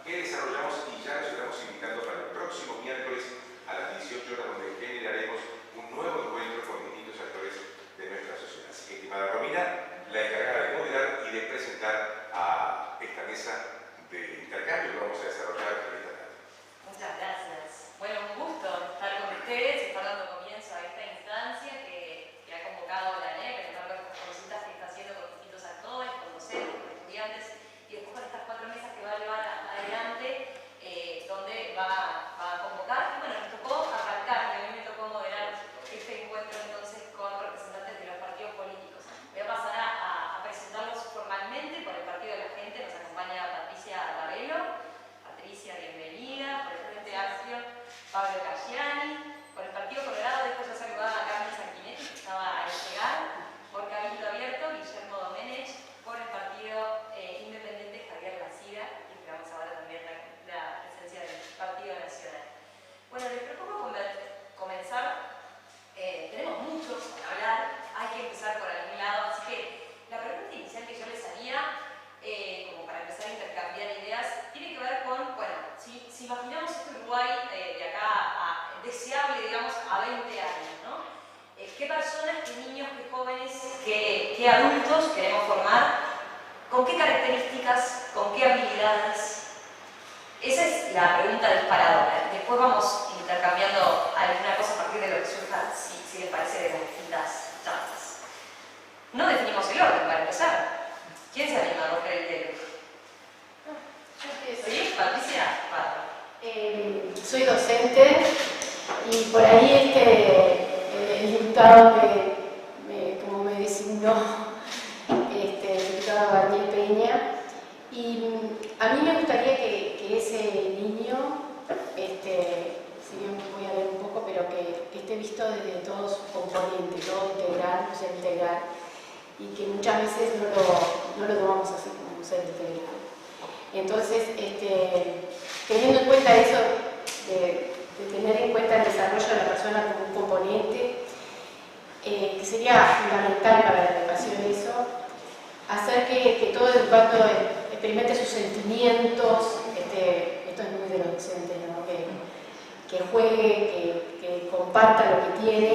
que desarrollamos y ya nos estamos invitando para el próximo miércoles a las 18 horas, donde generaremos un nuevo encuentro con distintos actores de nuestra sociedad. Así que, estimada Romina, la encargada de moderar y de presentar a esta mesa de intercambio que vamos a desarrollar esta tarde. Muchas gracias. Bueno, un gusto estar con ustedes, estar dando comienzo a esta instancia que ha convocado la ANEP, en el marco de estas consultas que está haciendo con distintos actores, con docentes, con estudiantes, y después con estas 4 mesas que va a llevar adelante, donde va a convocar. Y bueno, nos tocó arrancar, y a mí me tocó moderar este encuentro entonces con representantes de los partidos políticos. Voy a pasar a presentarlos formalmente. Por el Partido de la Gente nos acompaña Patricia Ravelo. Patricia, bienvenida. Por el Frente Amplio, Pablo Caggiani. Por el Partido Colorado, después yo saludaba a Carmen Sanguinetti, que estaba al llegar. Por Cabildo Abierto, Guillermo Domenech. Por el Partido Independiente, Javier Lacida. Y esperamos ahora también la presencia del Partido Nacional. Bueno, les propongo comenzar. Tenemos mucho para hablar, hay que empezar por algún lado, así que la pregunta inicial que yo les haría, como para empezar a intercambiar ideas, tiene que ver con, bueno, si imaginamos este Uruguay de acá deseable, digamos, a 20 años, ¿no? ¿Qué personas, qué niños, qué jóvenes, qué adultos queremos formar? ¿Con qué características? ¿Con qué habilidades? Esa es la pregunta disparadora. Después vamos intercambiando alguna cosa a partir de lo que surja, si les parece, de las distintas charlas. No definimos el orden para empezar. ¿Quién se anima a romper el hielo? Yo empiezo. ¿Sí? ¿Patricia? Soy docente y por ahí el diputado como me designó, el diputado Daniel Peña, y a mí me gustaría que ese niño, si bien voy a leer un poco, pero que esté visto desde todo su componente, todo integral, un ser integral, y que muchas veces no lo tomamos así como un ser integral. Entonces, teniendo en cuenta eso, de tener en cuenta el desarrollo de la persona como un componente, que sería fundamental para la educación eso, hacer que todo educando experimente sus sentimientos, esto es muy de los docentes, ¿no? Que juegue, que comparta lo que tiene,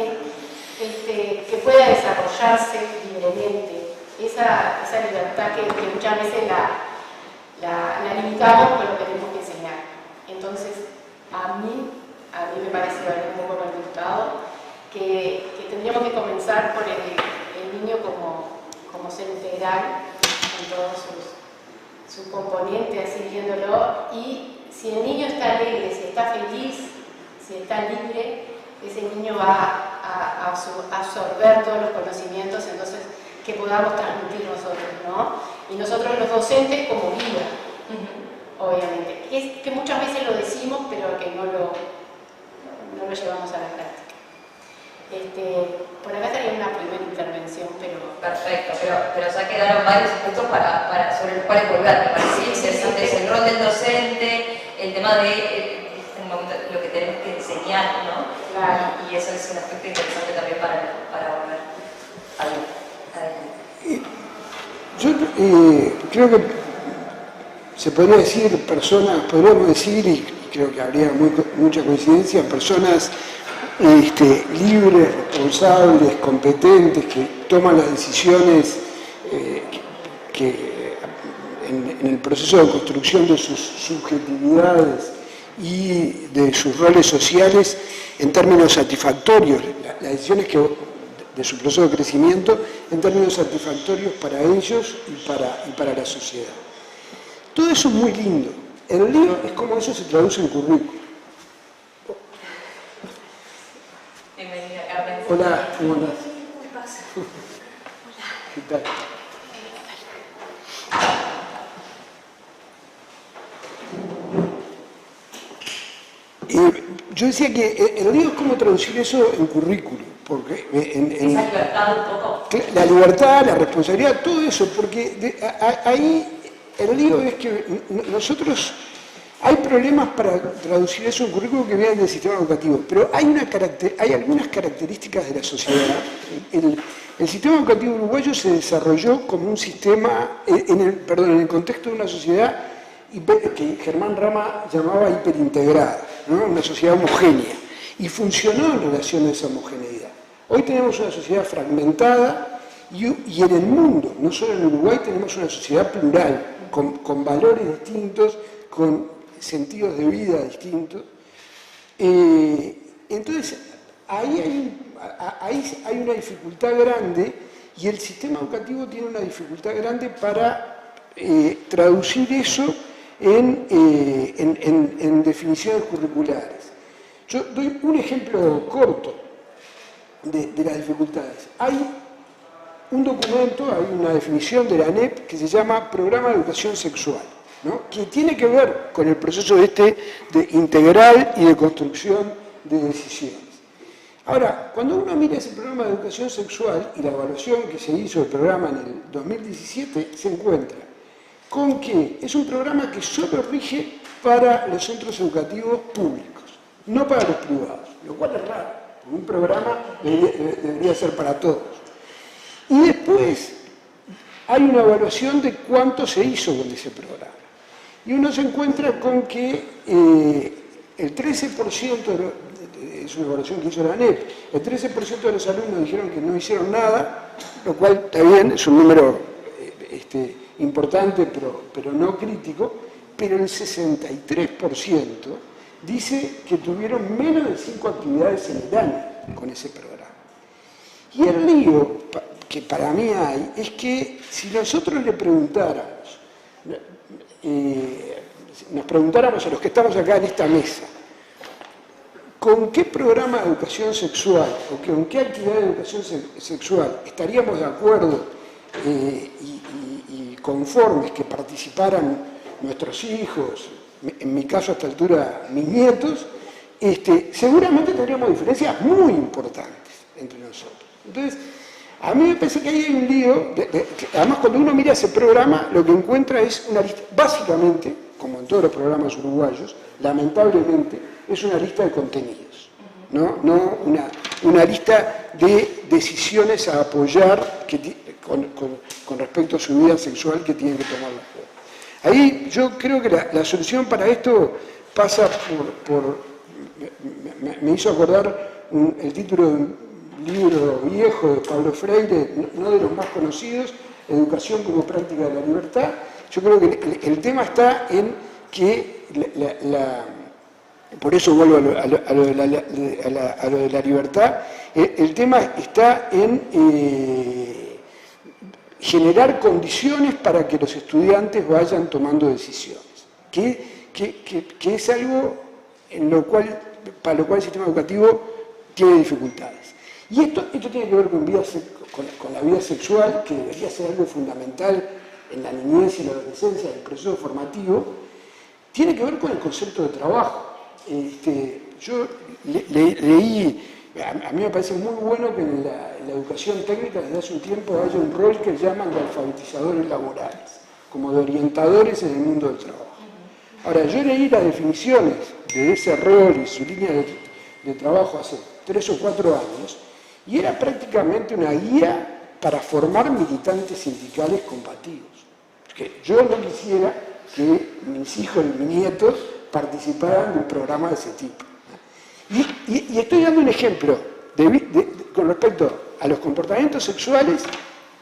que pueda desarrollarse libremente. Esa libertad que muchas veces la limitamos con lo que tenemos que enseñar. Entonces, a mí me parece, un poco con el diputado, que tendríamos que comenzar por el niño como ser integral en todos sus componentes, así viéndolo, y si el niño está alegre, si está feliz, si está libre, ese niño va a absorber todos los conocimientos, entonces que podamos transmitir nosotros, ¿no? Y nosotros los docentes como guía, obviamente, que muchas veces lo decimos, pero que no lo llevamos a la práctica. Por acá estaría una primera intervención, pero... Perfecto, pero ya quedaron varios aspectos sobre los cuales volver. Me parece interesante es el rol del docente, el tema de lo que tenemos que enseñar, ¿no? Claro. Y eso es un aspecto interesante también para volver. Adelante. Yo creo que se podría decir podríamos decir, y creo que habría mucha coincidencia, personas libres, responsables, competentes, que toman las decisiones que en el proceso de construcción de sus subjetividades y de sus roles sociales en términos satisfactorios, las decisiones de su proceso de crecimiento en términos satisfactorios para ellos y para la sociedad. Todo eso es muy lindo. El lío es cómo eso se traduce en currículum. Bienvenida, Carmen. Hola, ¿cómo andás? ¿Qué pasa? Hola. ¿Qué tal? Yo decía que el lío es cómo traducir eso en currículum, porque esa libertad un poco. la libertad, la responsabilidad, todo eso, porque ahí el lío es que nosotros hay problemas para traducir eso en currículum que vienen del sistema educativo, pero hay algunas características de la sociedad. El sistema educativo uruguayo se desarrolló como un sistema, en el contexto de una sociedad que Germán Rama llamaba hiperintegrada, ¿no? Una sociedad homogénea, y funcionó en relación a esa homogeneidad. Hoy tenemos una sociedad fragmentada y en el mundo, no solo en Uruguay, tenemos una sociedad plural, con valores distintos, con sentidos de vida distintos. Entonces, ahí hay una dificultad grande y el sistema educativo tiene una dificultad grande para traducir eso en definiciones curriculares. Yo doy un ejemplo corto de las dificultades. Hay un documento, hay una definición de la ANEP que se llama Programa de Educación Sexual, ¿no? Que tiene que ver con el proceso de integral y de construcción de decisiones. Ahora, cuando uno mira ese programa de educación sexual y la evaluación que se hizo del programa en el 2017, se encuentra con que es un programa que solo rige para los centros educativos públicos, no para los privados, lo cual es raro, porque un programa debería ser para todos. Y después hay una evaluación de cuánto se hizo con ese programa. Y uno se encuentra con que el 13%, es una evaluación que hizo la ANEP, el 13% de los alumnos dijeron que no hicieron nada, lo cual está bien, es un número importante, pero no crítico, pero el 63% dice que tuvieron menos de 5 actividades en el año con ese programa. Y el lío que para mí hay es que si nosotros le preguntáramos, nos preguntáramos a los que estamos acá en esta mesa, ¿con qué programa de educación sexual o con qué actividad de educación sexual estaríamos de acuerdo y conformes que participaran nuestros hijos, en mi caso a esta altura mis nietos, seguramente tendríamos diferencias muy importantes entre nosotros? Entonces, a mí me parece que ahí hay un lío, además cuando uno mira ese programa, lo que encuentra es una lista, básicamente, como en todos los programas uruguayos, lamentablemente, es una lista de contenidos, no una lista de decisiones a apoyar con respecto a su vida sexual que tienen que tomar los jóvenes. Ahí yo creo que la solución para esto pasa me hizo acordar el título de un libro viejo de Pablo Freire, no de los más conocidos, Educación como práctica de la libertad. Yo creo que el tema está en que por eso vuelvo a lo de la libertad, el tema está en generar condiciones para que los estudiantes vayan tomando decisiones, que es algo para lo cual el sistema educativo tiene dificultades. Y esto tiene que ver con la vida sexual, que debería ser algo fundamental en la niñez y la adolescencia, en el proceso formativo, tiene que ver con el concepto de trabajo. Yo leí, a mí me parece muy bueno que en la educación técnica desde hace un tiempo haya un rol que llaman de alfabetizadores laborales, como de orientadores en el mundo del trabajo. Ahora, yo leí las definiciones de ese rol y su línea de trabajo hace 3 o 4 años, y era prácticamente una guía para formar militantes sindicales combativos. Porque yo no quisiera que mis hijos y mis nietos participaran de un programa de ese tipo. Y estoy dando un ejemplo con respecto a los comportamientos sexuales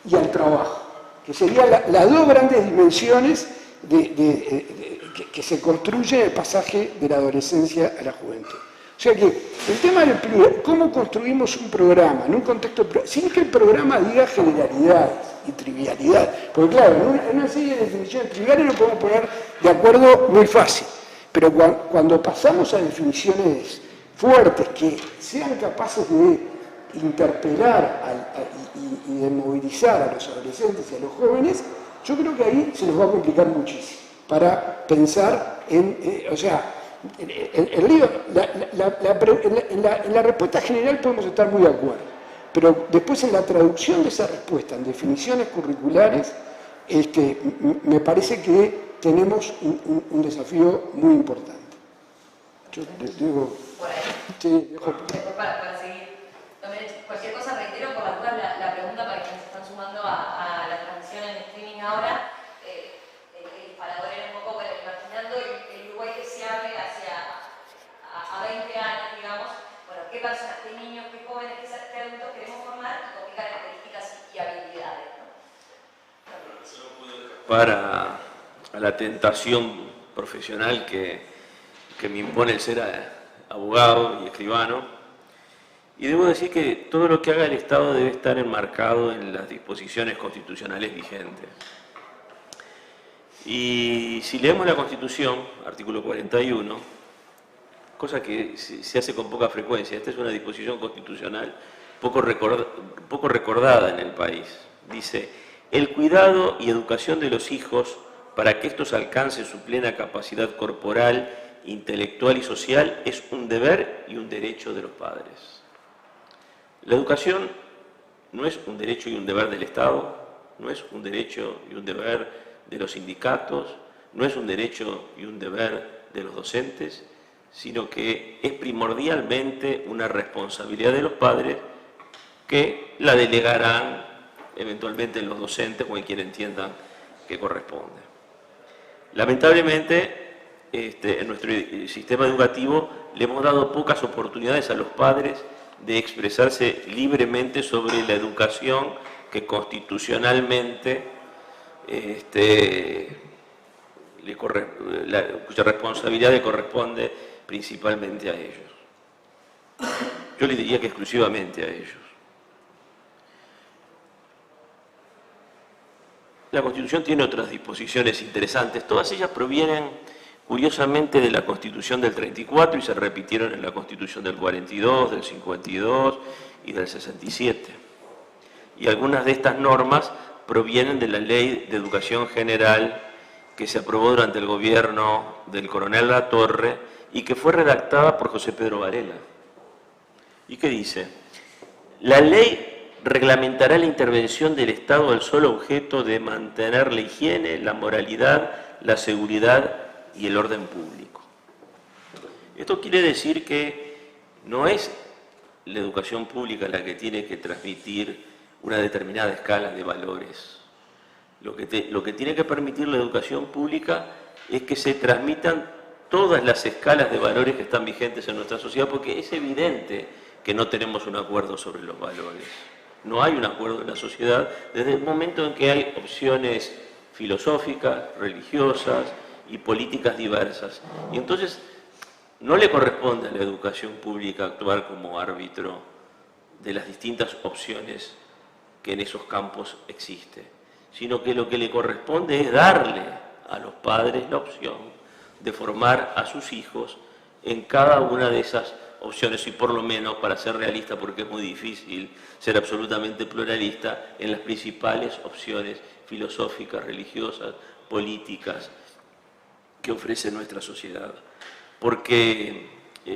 y al trabajo, que serían las dos grandes dimensiones que se construye el pasaje de la adolescencia a la juventud. O sea que el tema del cómo construimos un programa en un contexto, sin que el programa diga generalidades y trivialidades, porque claro, en una serie de definiciones triviales nos podemos poner de acuerdo muy fácil, pero cuando pasamos a definiciones fuertes que sean capaces de interpelar y de movilizar a los adolescentes y a los jóvenes, yo creo que ahí se nos va a complicar muchísimo para pensar en, el lío, en la respuesta general podemos estar muy de acuerdo, pero después en la traducción de esa respuesta en definiciones curriculares, me parece que tenemos un desafío muy importante. Yo digo, por ahí. Sí, Para seguir. Cualquier cosa reitero por las dudas la pregunta para quienes se están sumando a la transmisión en streaming ahora. El disparador era un poco, bueno, qué personas, qué niños, qué jóvenes, qué adultos queremos formar y con qué características y habilidades, ¿no? Para la tentación profesional que me impone el ser abogado y escribano, y debo decir que todo lo que haga el Estado debe estar enmarcado en las disposiciones constitucionales vigentes. Y si leemos la Constitución, artículo 41, cosa que se hace con poca frecuencia, esta es una disposición constitucional poco recordada en el país, dice: el cuidado y educación de los hijos para que estos alcancen su plena capacidad corporal, intelectual y social es un deber y un derecho de los padres. La educación no es un derecho y un deber del Estado, no es un derecho y un deber de los sindicatos, no es un derecho y un deber de los docentes, sino que es primordialmente una responsabilidad de los padres que la delegarán eventualmente en los docentes o en quien entiendan que corresponde. Lamentablemente, en nuestro sistema educativo le hemos dado pocas oportunidades a los padres de expresarse libremente sobre la educación que constitucionalmente cuya responsabilidad le corresponde principalmente a ellos. Yo le diría que exclusivamente a ellos. La Constitución tiene otras disposiciones interesantes, todas ellas provienen curiosamente de la Constitución del 34 y se repitieron en la Constitución del 42, del 52 y del 67. Y algunas de estas normas provienen de la Ley de Educación General que se aprobó durante el gobierno del coronel Latorre y que fue redactada por José Pedro Varela. ¿Y qué dice? La ley reglamentará la intervención del Estado al solo objeto de mantener la higiene, la moralidad, la seguridad y el orden público. Esto quiere decir que no es la educación pública la que tiene que transmitir una determinada escala de valores. Lo que tiene que permitir la educación pública es que se transmitan todas las escalas de valores que están vigentes en nuestra sociedad, porque es evidente que no tenemos un acuerdo sobre los valores. No hay un acuerdo en la sociedad desde el momento en que hay opciones filosóficas, religiosas y políticas diversas. Y entonces no le corresponde a la educación pública actuar como árbitro de las distintas opciones que en esos campos existen, sino que lo que le corresponde es darle a los padres la opción de formar a sus hijos en cada una de esas opciones, y por lo menos, para ser realista, porque es muy difícil ser absolutamente pluralista, en las principales opciones filosóficas, religiosas, políticas que ofrece nuestra sociedad. Porque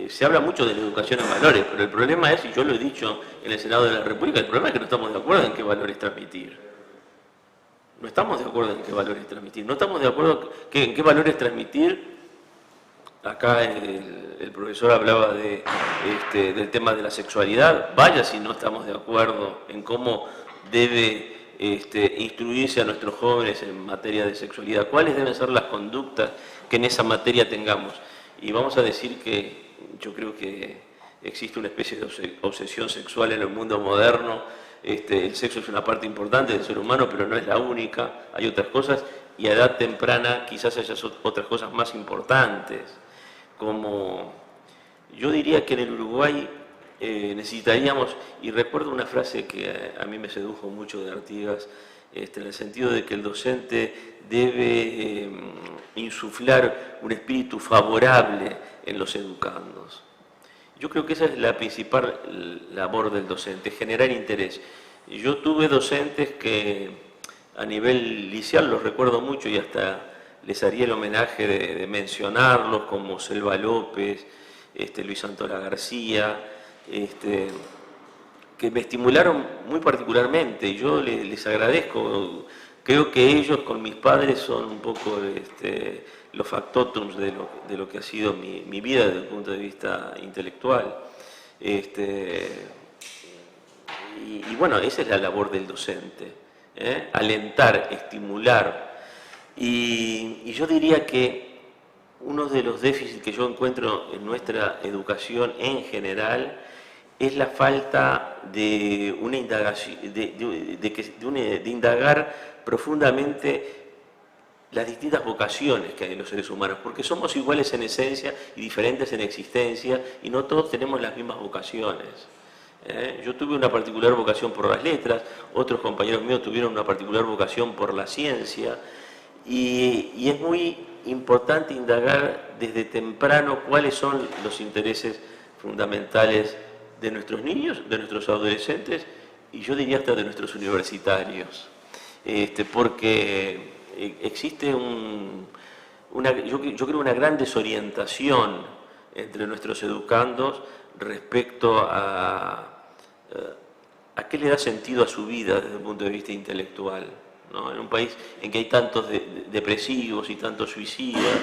se habla mucho de la educación en valores, pero el problema es, y yo lo he dicho en el Senado de la República, el problema es que no estamos de acuerdo en qué valores transmitir. No estamos de acuerdo en qué valores transmitir. No estamos de acuerdo en qué valores transmitir. Acá el profesor hablaba del tema de la sexualidad. Vaya si no estamos de acuerdo en cómo debe instruirse a nuestros jóvenes en materia de sexualidad. ¿Cuáles deben ser las conductas que en esa materia tengamos? Y vamos a decir que yo creo que existe una especie de obsesión sexual en el mundo moderno. El sexo es una parte importante del ser humano, pero no es la única. Hay otras cosas, y a edad temprana quizás haya otras cosas más importantes. Como yo diría que en el Uruguay necesitaríamos, y recuerdo una frase que a mí me sedujo mucho de Artigas, en el sentido de que el docente debe insuflar un espíritu favorable en los educandos. Yo creo que esa es la principal labor del docente, generar interés. Yo tuve docentes que a nivel liceal los recuerdo mucho y hasta les haría el homenaje de mencionarlos, como Selva López, Luis Antola García, que me estimularon muy particularmente, y yo les agradezco. Creo que ellos con mis padres son un poco los factotums de lo que ha sido mi vida desde el punto de vista intelectual. Y bueno, esa es la labor del docente, alentar, estimular. Y yo diría que uno de los déficits que yo encuentro en nuestra educación en general es la falta de una indagación, de indagar profundamente las distintas vocaciones que hay en los seres humanos, porque somos iguales en esencia y diferentes en existencia, y no todos tenemos las mismas vocaciones. Yo tuve una particular vocación por las letras, otros compañeros míos tuvieron una particular vocación por la ciencia, y es muy importante indagar desde temprano cuáles son los intereses fundamentales de nuestros niños, de nuestros adolescentes, y yo diría hasta de nuestros universitarios, porque existe yo creo una gran desorientación entre nuestros educandos respecto a qué le da sentido a su vida desde el punto de vista intelectual, ¿no? En un país en que hay tantos depresivos y tantos suicidas,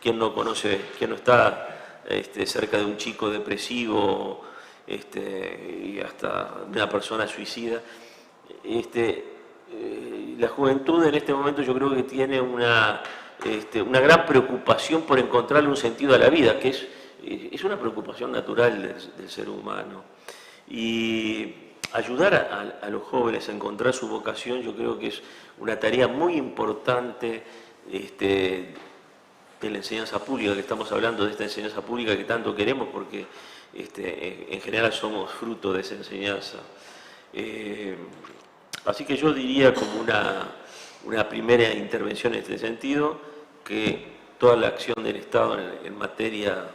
¿quién no conoce, quién no está cerca de un chico depresivo y hasta de una persona suicida? La juventud en este momento yo creo que tiene una gran preocupación por encontrarle un sentido a la vida, que es una preocupación natural del ser humano. Y ayudar a los jóvenes a encontrar su vocación yo creo que es una tarea muy importante de la enseñanza pública, que estamos hablando de esta enseñanza pública que tanto queremos porque en general somos fruto de esa enseñanza. Así que yo diría como una primera intervención en este sentido que toda la acción del Estado en materia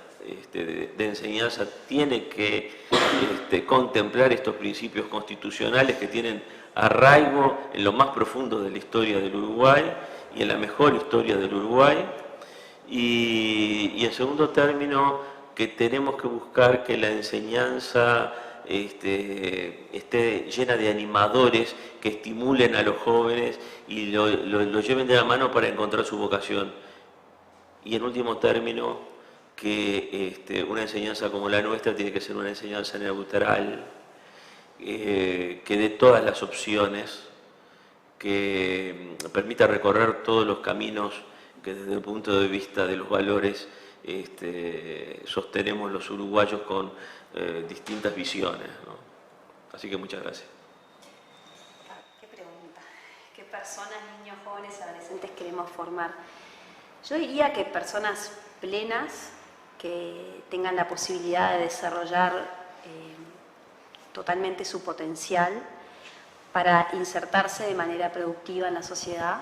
de enseñanza tiene que contemplar estos principios constitucionales que tienen arraigo en lo más profundo de la historia del Uruguay y en la mejor historia del Uruguay. Y en segundo término, que tenemos que buscar que la enseñanza esté llena de animadores que estimulen a los jóvenes y lo lleven de la mano para encontrar su vocación. Y en último término, que una enseñanza como la nuestra tiene que ser una enseñanza neutral, que dé todas las opciones, que permita recorrer todos los caminos que desde el punto de vista de los valores sostenemos los uruguayos con distintas visiones, ¿no? Así que muchas gracias. Qué pregunta. ¿Qué personas, niños, jóvenes, adolescentes queremos formar? Yo diría que personas plenas, que tengan la posibilidad de desarrollar totalmente su potencial para insertarse de manera productiva en la sociedad.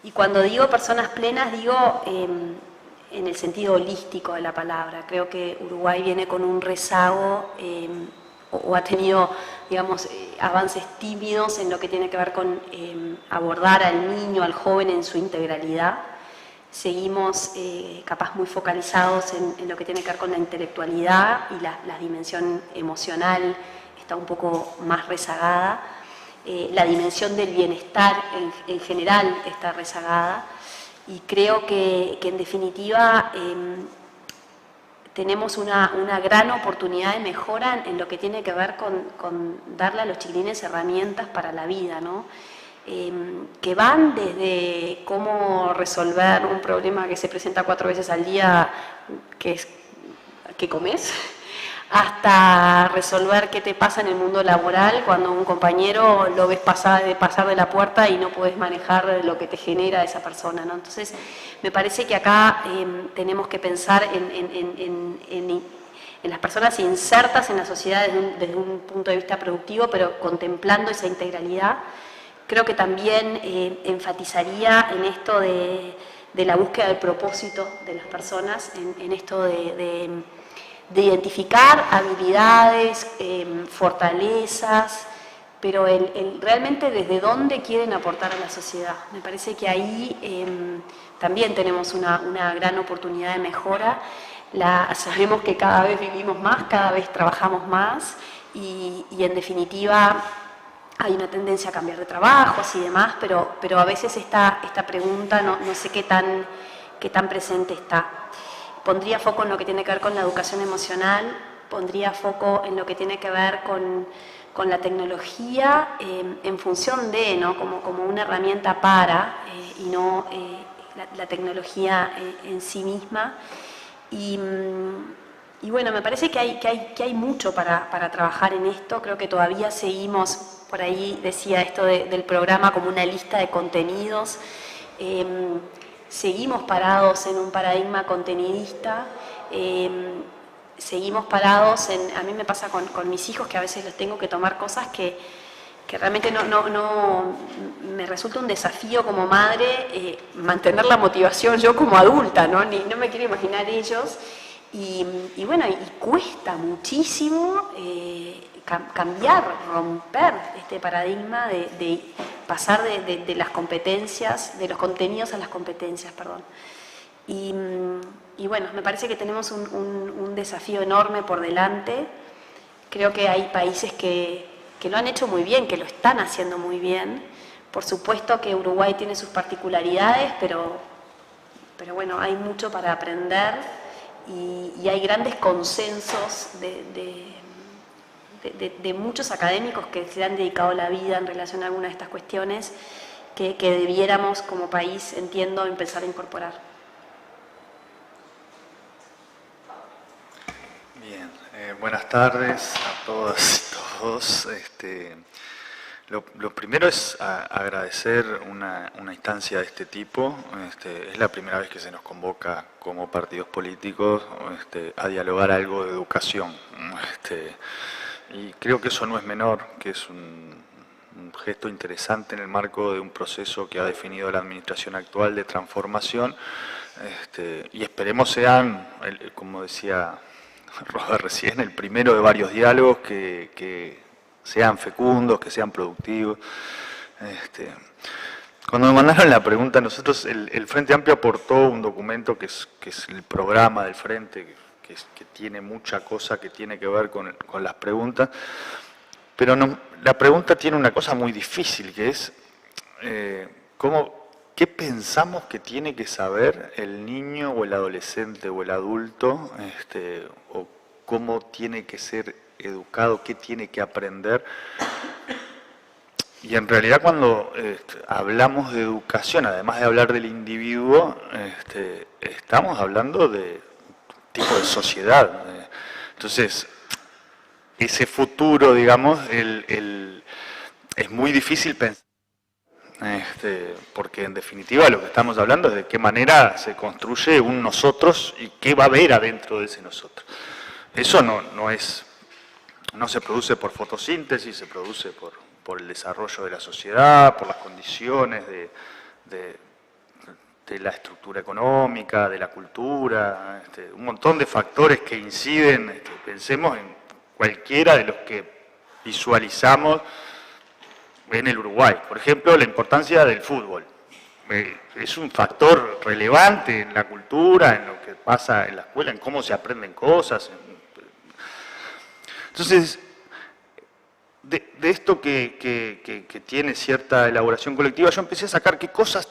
Y cuando digo personas plenas, digo en el sentido holístico de la palabra. Creo que Uruguay viene con un rezago o ha tenido, digamos, avances tímidos en lo que tiene que ver con abordar al niño, al joven en su integralidad. Seguimos capaz muy focalizados en lo que tiene que ver con la intelectualidad y la dimensión emocional está un poco más rezagada. La dimensión del bienestar en general está rezagada. Y creo que en definitiva tenemos una gran oportunidad de mejora en lo que tiene que ver con darle a los chiquilines herramientas para la vida, ¿no? Que van desde cómo resolver un problema que se presenta 4 veces al día, que es ¿qué comes?, hasta resolver qué te pasa en el mundo laboral cuando un compañero lo ves pasar de la puerta y no puedes manejar lo que te genera esa persona, ¿no? Entonces, me parece que acá tenemos que pensar en las personas insertas en la sociedad desde un punto de vista productivo, pero contemplando esa integralidad. Creo que también enfatizaría en esto de la búsqueda del propósito de las personas, en esto de identificar habilidades, fortalezas, pero realmente desde dónde quieren aportar a la sociedad. Me parece que ahí también tenemos una gran oportunidad de mejora. Sabemos que cada vez vivimos más, cada vez trabajamos más y en definitiva hay una tendencia a cambiar de trabajos y demás, pero a veces esta pregunta no sé qué tan presente está. Pondría foco en lo que tiene que ver con la educación emocional, pondría foco en lo que tiene que ver con la tecnología en función de, ¿no?, como una herramienta para, y no la tecnología en sí misma. Y Y bueno, me parece que hay mucho para trabajar en esto. Creo que todavía seguimos, por ahí decía esto del programa como una lista de contenidos. Seguimos parados en un paradigma contenidista. Seguimos parados en... A mí me pasa con mis hijos que a veces les tengo que tomar cosas que realmente no me resulta un desafío como madre mantener la motivación yo como adulta, ¿no? No me quiero imaginar ellos. Y bueno, y cuesta muchísimo cambiar, romper este paradigma de pasar de las competencias, de los contenidos a las competencias, perdón. Y bueno, me parece que tenemos un desafío enorme por delante. Creo que hay países que lo han hecho muy bien, que lo están haciendo muy bien. Por supuesto que Uruguay tiene sus particularidades, pero bueno, hay mucho para aprender. Y hay grandes consensos de muchos académicos que se han dedicado la vida en relación a algunas de estas cuestiones que debiéramos como país, entiendo, empezar a incorporar. Bien, buenas tardes a todas y todos. Lo primero es agradecer una instancia de este tipo. Es la primera vez que se nos convoca como partidos políticos a dialogar algo de educación. Y creo que eso no es menor, que es un gesto interesante en el marco de un proceso que ha definido la administración actual de transformación. Y esperemos sean, como decía Rosa recién, el primero de varios diálogos que sean fecundos, que sean productivos. Cuando me mandaron la pregunta, nosotros, el Frente Amplio aportó un documento que es el programa del Frente, que tiene mucha cosa que tiene que ver con las preguntas, pero la pregunta tiene una cosa muy difícil, que es ¿qué pensamos que tiene que saber el niño o el adolescente o el adulto, o cómo tiene que ser educado, qué tiene que aprender? Y en realidad cuando hablamos de educación, además de hablar del individuo, estamos hablando de tipo de sociedad. Entonces, ese futuro, digamos, es muy difícil pensar, porque en definitiva lo que estamos hablando es de qué manera se construye un nosotros y qué va a haber adentro de ese nosotros. Eso no se produce por fotosíntesis, se produce por el desarrollo de la sociedad, por las condiciones de la estructura económica, de la cultura, un montón de factores que inciden. Pensemos en cualquiera de los que visualizamos en el Uruguay. Por ejemplo, la importancia del fútbol. Es un factor relevante en la cultura, en lo que pasa en la escuela, en cómo se aprenden cosas. Entonces, de esto que tiene cierta elaboración colectiva, yo empecé a sacar qué cosas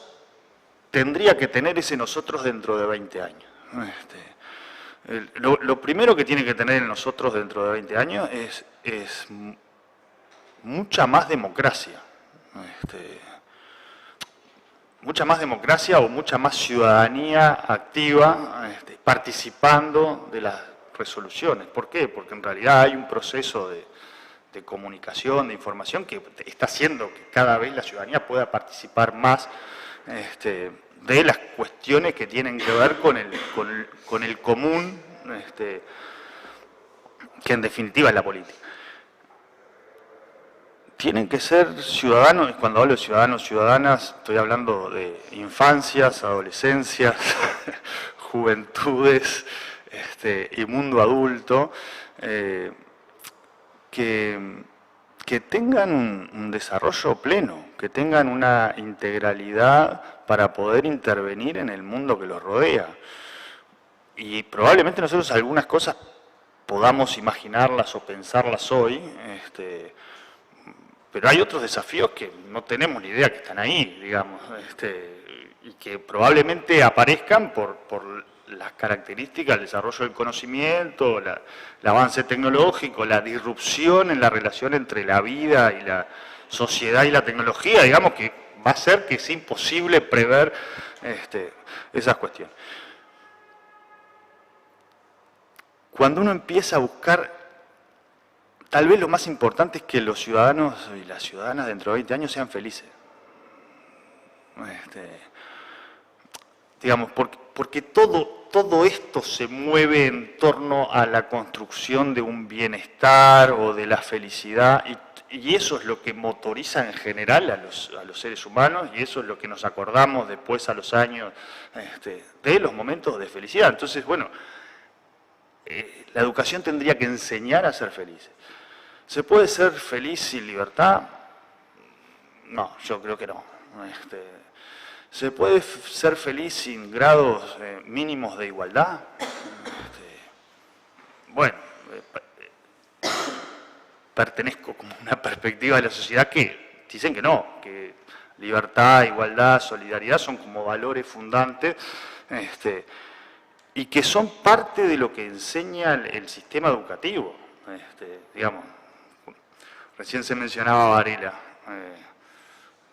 tendría que tener ese nosotros dentro de 20 años. Lo primero que tiene que tener en nosotros dentro de 20 años es mucha más democracia. Mucha más democracia o mucha más ciudadanía activa, participando de las resoluciones. ¿Por qué? Porque en realidad hay un proceso de comunicación, de información, que está haciendo que cada vez la ciudadanía pueda participar más de las cuestiones que tienen que ver con el común, que en definitiva es la política. Tienen que ser ciudadanos, cuando hablo de ciudadanos, ciudadanas, estoy hablando de infancias, adolescencias, juventudes y mundo adulto, que tengan un desarrollo pleno, que tengan una integralidad para poder intervenir en el mundo que los rodea. Y probablemente nosotros algunas cosas podamos imaginarlas o pensarlas hoy, pero hay otros desafíos que no tenemos ni idea que están ahí, digamos, y que probablemente aparezcan por las características del desarrollo del conocimiento, el avance tecnológico, la disrupción en la relación entre la vida y la sociedad y la tecnología, digamos, que va a ser que es imposible prever esas cuestiones. cuando uno empieza a buscar, tal vez lo más importante es que los ciudadanos y las ciudadanas dentro de 20 años sean felices. Digamos, porque todo esto se mueve en torno a la construcción de un bienestar o de la felicidad, y eso es lo que motoriza en general a los seres humanos, y eso es lo que nos acordamos después a los años de los momentos de felicidad. Entonces, bueno, la educación tendría que enseñar a ser felices. ¿Se puede ser feliz sin libertad? No, yo creo que no. ¿Se puede ser feliz sin grados mínimos de igualdad? Bueno, pertenezco como una perspectiva de la sociedad que dicen que no, que libertad, igualdad, solidaridad son como valores fundantes, y que son parte de lo que enseña el sistema educativo. Digamos, recién se mencionaba Varela.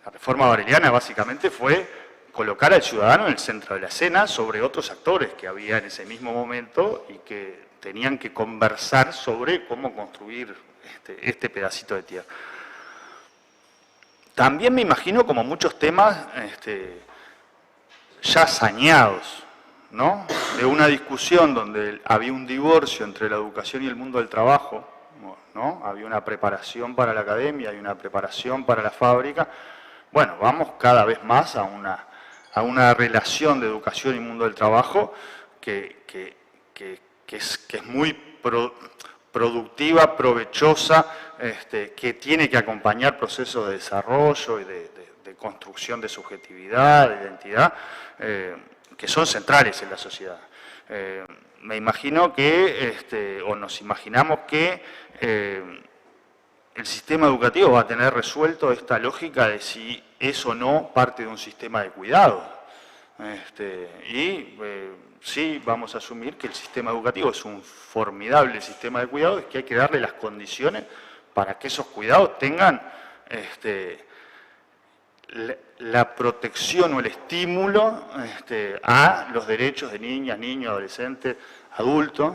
La reforma vareliana básicamente fue colocar al ciudadano en el centro de la escena sobre otros actores que había en ese mismo momento y que tenían que conversar sobre cómo construir este pedacito de tierra. También me imagino como muchos temas ya saneados, ¿no? De una discusión donde había un divorcio entre la educación y el mundo del trabajo, ¿no? Había una preparación para la academia y una preparación para la fábrica. Bueno, vamos cada vez más a una relación de educación y mundo del trabajo que es muy productiva, provechosa, que tiene que acompañar procesos de desarrollo y de construcción de subjetividad, de identidad, que son centrales en la sociedad. Me imagino que, o nos imaginamos que el sistema educativo va a tener resuelto esta lógica de si es o no parte de un sistema de cuidado. Sí, vamos a asumir que el sistema educativo es un formidable sistema de cuidado, es que hay que darle las condiciones para que esos cuidados tengan la protección o el estímulo a los derechos de niñas, niños, adolescentes, adultos.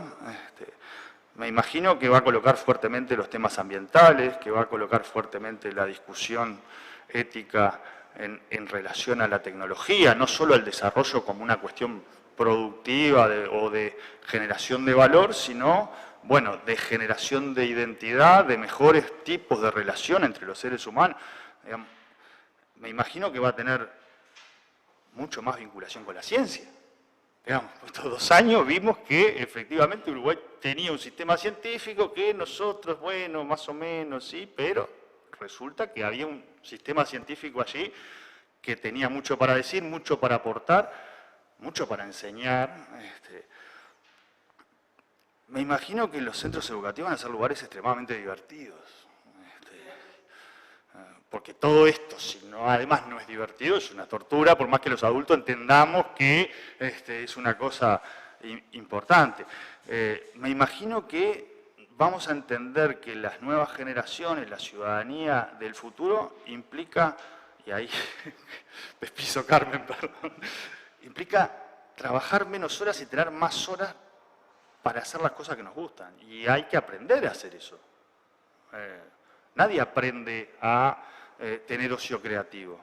Me imagino que va a colocar fuertemente los temas ambientales, que va a colocar fuertemente la discusión ética en relación a la tecnología, no solo al desarrollo como una cuestión productiva o de generación de valor, sino, bueno, de generación de identidad, de mejores tipos de relación entre los seres humanos. Me imagino que va a tener mucho más vinculación con la ciencia. Digamos, estos 2 años vimos que efectivamente Uruguay tenía un sistema científico que nosotros, bueno, más o menos, sí, pero resulta que había un sistema científico allí que tenía mucho para decir, mucho para aportar, mucho para enseñar. Me imagino que los centros educativos van a ser lugares extremadamente divertidos. Porque todo esto, si no, además no es divertido, es una tortura, por más que los adultos entendamos que es una cosa importante. Me imagino que vamos a entender que las nuevas generaciones, la ciudadanía del futuro, implica, y ahí me piso Carmen, perdón, implica trabajar menos horas y tener más horas para hacer las cosas que nos gustan. Y hay que aprender a hacer eso. Nadie aprende a tener ocio creativo.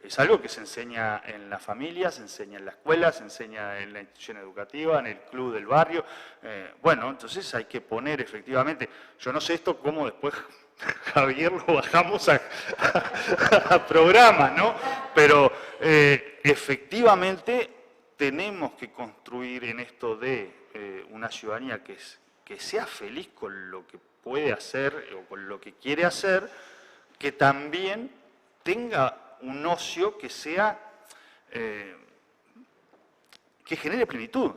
Es algo que se enseña en la familia, se enseña en la escuela, se enseña en la institución educativa, en el club del barrio. Bueno, entonces hay que poner efectivamente, yo no sé esto cómo después Javier lo bajamos a programas, ¿no? Pero efectivamente tenemos que construir en esto de una ciudadanía que sea feliz con lo que puede hacer o con lo que quiere hacer, que también tenga un ocio que sea, que genere plenitud.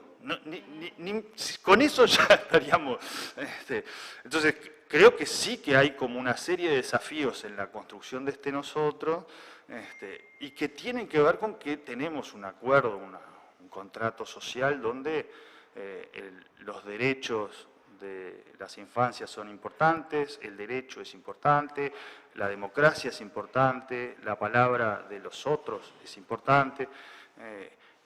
Con eso ya estaríamos. Entonces, creo que sí que hay como una serie de desafíos en la construcción de nosotros, y que tienen que ver con que tenemos un acuerdo, un contrato social donde los derechos de las infancias son importantes, el derecho es importante, la democracia es importante, la palabra de los otros es importante.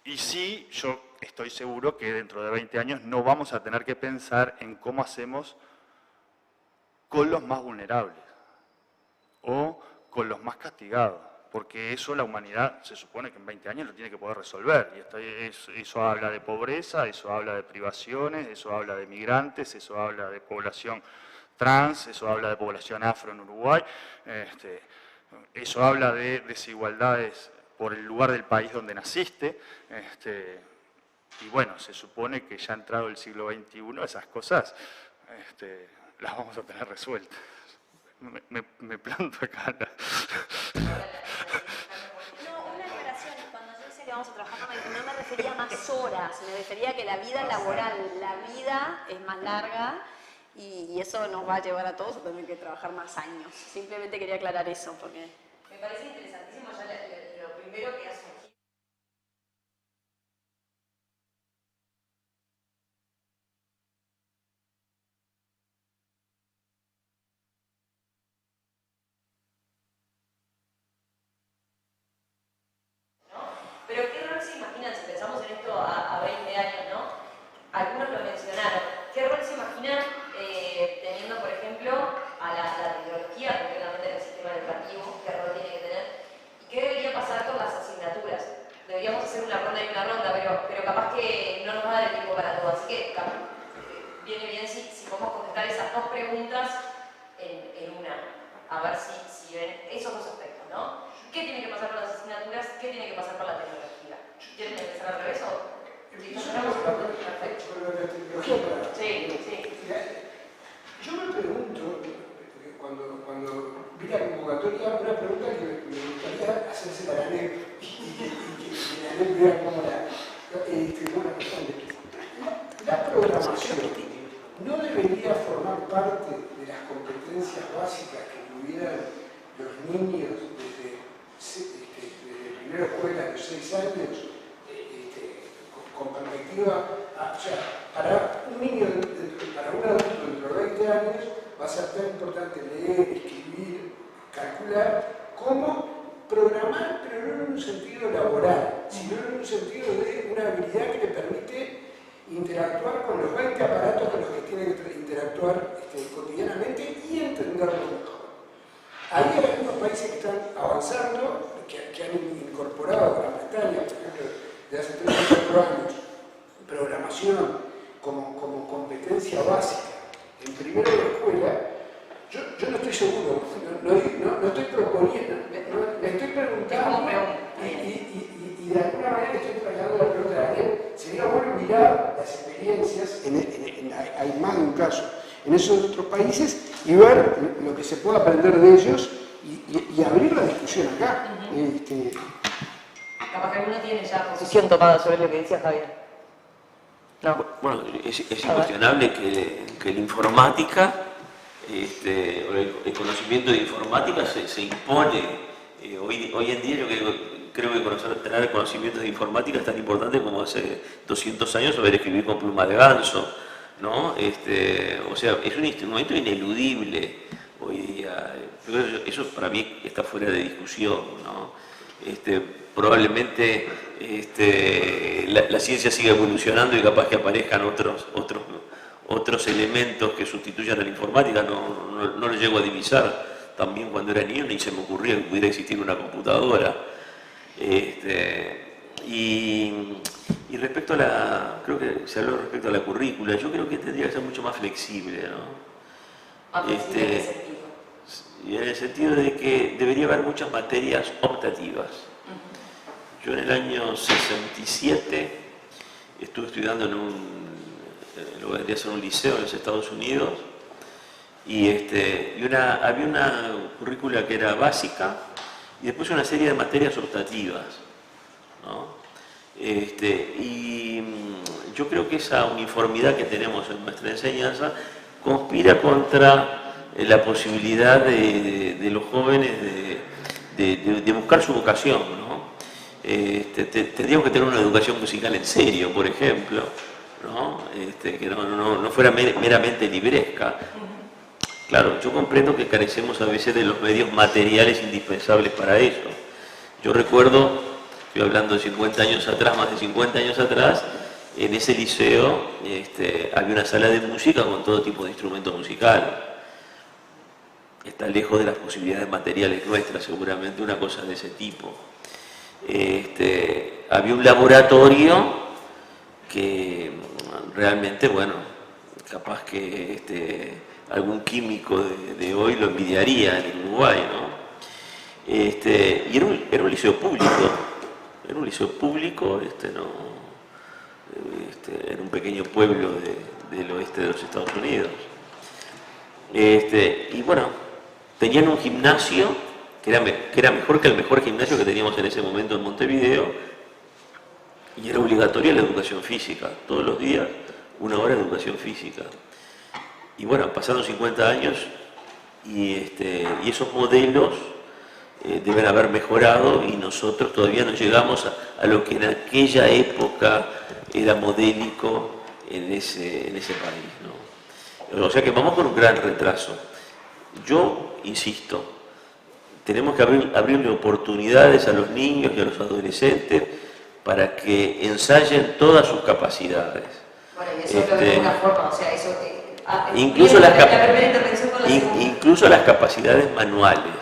Y sí, yo estoy seguro que dentro de 20 años no vamos a tener que pensar en cómo hacemos con los más vulnerables o con los más castigados, porque eso la humanidad se supone que en 20 años lo tiene que poder resolver. Y eso habla de pobreza, eso habla de privaciones, eso habla de migrantes, eso habla de población trans, eso habla de población afro en Uruguay, eso habla de desigualdades por el lugar del país donde naciste, y bueno, se supone que ya entrado el siglo XXI esas cosas las vamos a tener resueltas. Me planto acá. No, una aclaración. Cuando yo decía que vamos a trabajar, no me refería a más horas, me refería a que la vida laboral, la vida es más larga y eso nos va a llevar a todos a tener que trabajar más años. Simplemente quería aclarar eso, porque... Me parece interesantísimo ya lo primero que ha surgido. Pero ¿qué rol se imaginan, si pensamos en esto a 20 años, ¿no? Algunos lo mencionaron. ¿Qué rol se imaginan teniendo, por ejemplo, a la tecnología completamente en el sistema educativo? ¿Qué rol tiene que tener? ¿Y qué debería pasar con las asignaturas? Deberíamos hacer una ronda y una ronda, pero capaz que no nos va a dar el tiempo para todo. Así que viene bien si podemos contestar esas dos preguntas en una. A ver si ven esos dos aspectos, ¿no? ¿Qué tiene que pasar con las asignaturas? ¿Qué tiene que pasar con la tecnología? ¿Quieren empezar al revés o...? Perfecto. Sí. Yo me pregunto, cuando vi la convocatoria, una pregunta que me gustaría hacerse a la NEP y que la NEP vea cómo la responde. La programación no debería formar parte de las competencias básicas que tuvieran los niños desde primera escuela a los 6 años, con perspectiva, o sea, para un niño, para un adulto dentro de 20 años, va a ser tan importante leer, escribir, calcular, como programar, pero no en un sentido laboral, sino en un sentido de una habilidad que le permite interactuar con los 20 aparatos con los que tiene que interactuar cotidianamente y entenderlo mejor. Hay algunos países que están avanzando, que han incorporado Gran Bretaña, por ejemplo, de hace 3 o 4 años, programación como competencia básica en primero de escuela. Yo no estoy seguro, no estoy proponiendo, me estoy preguntando y de alguna manera estoy trayendo la pregunta de Daniel. Sería bueno mirar las experiencias, hay más de un caso, en esos otros países y ver lo que se puede aprender de ellos y abrir la discusión acá. Capaz que alguno tiene ya posición tomada sobre lo que decía Javier. No. Bueno, es incuestionable que la informática, el conocimiento de informática se impone. Hoy en día yo creo que tener conocimientos de informática es tan importante como hace 200 años saber escribir con pluma de ganso, ¿no? O sea, es un instrumento ineludible hoy día. Eso para mí está fuera de discusión, ¿no? Probablemente la ciencia siga evolucionando y capaz que aparezcan otros elementos que sustituyan a la informática. No lo llego a divisar. También cuando era niño ni se me ocurría que pudiera existir una computadora. Y respecto a creo que se habló respecto a la currícula, yo creo que tendría que ser mucho más flexible, ¿no? ¿En qué sentido? En el sentido de que debería haber muchas materias optativas. Yo en el año 67 estuve estudiando en lo que vendría a ser un liceo en los Estados Unidos y había una currícula que era básica y después una serie de materias optativas, ¿no? Y yo creo que esa uniformidad que tenemos en nuestra enseñanza conspira contra la posibilidad de los jóvenes de buscar su vocación, ¿no? Tendríamos que tener una educación musical en serio, por ejemplo, ¿no? Que no fuera meramente libresca. Claro, yo comprendo que carecemos a veces de los medios materiales indispensables para ello. Yo recuerdo, estoy hablando de 50 años atrás, más de 50 años atrás, en ese liceo había una sala de música con todo tipo de instrumentos musicales. Está lejos de las posibilidades materiales nuestras, seguramente una cosa de ese tipo. Había un laboratorio que realmente, bueno, capaz que algún químico de hoy lo envidiaría en el Uruguay, ¿no? Y era un liceo público, en un pequeño pueblo del oeste de los Estados Unidos. Y bueno, tenían un gimnasio que era mejor que el mejor gimnasio que teníamos en ese momento en Montevideo, y era obligatoria la educación física, todos los días 1 hora de educación física. Y bueno, pasaron 50 años y esos modelos deben haber mejorado y nosotros todavía no llegamos a lo que en aquella época era modélico en ese país, ¿no? O sea que vamos con un gran retraso. Yo insisto, tenemos que abrirle oportunidades a los niños y a los adolescentes para que ensayen todas sus capacidades. Bueno, y eso de alguna forma, o sea, eso... incluso las capacidades manuales,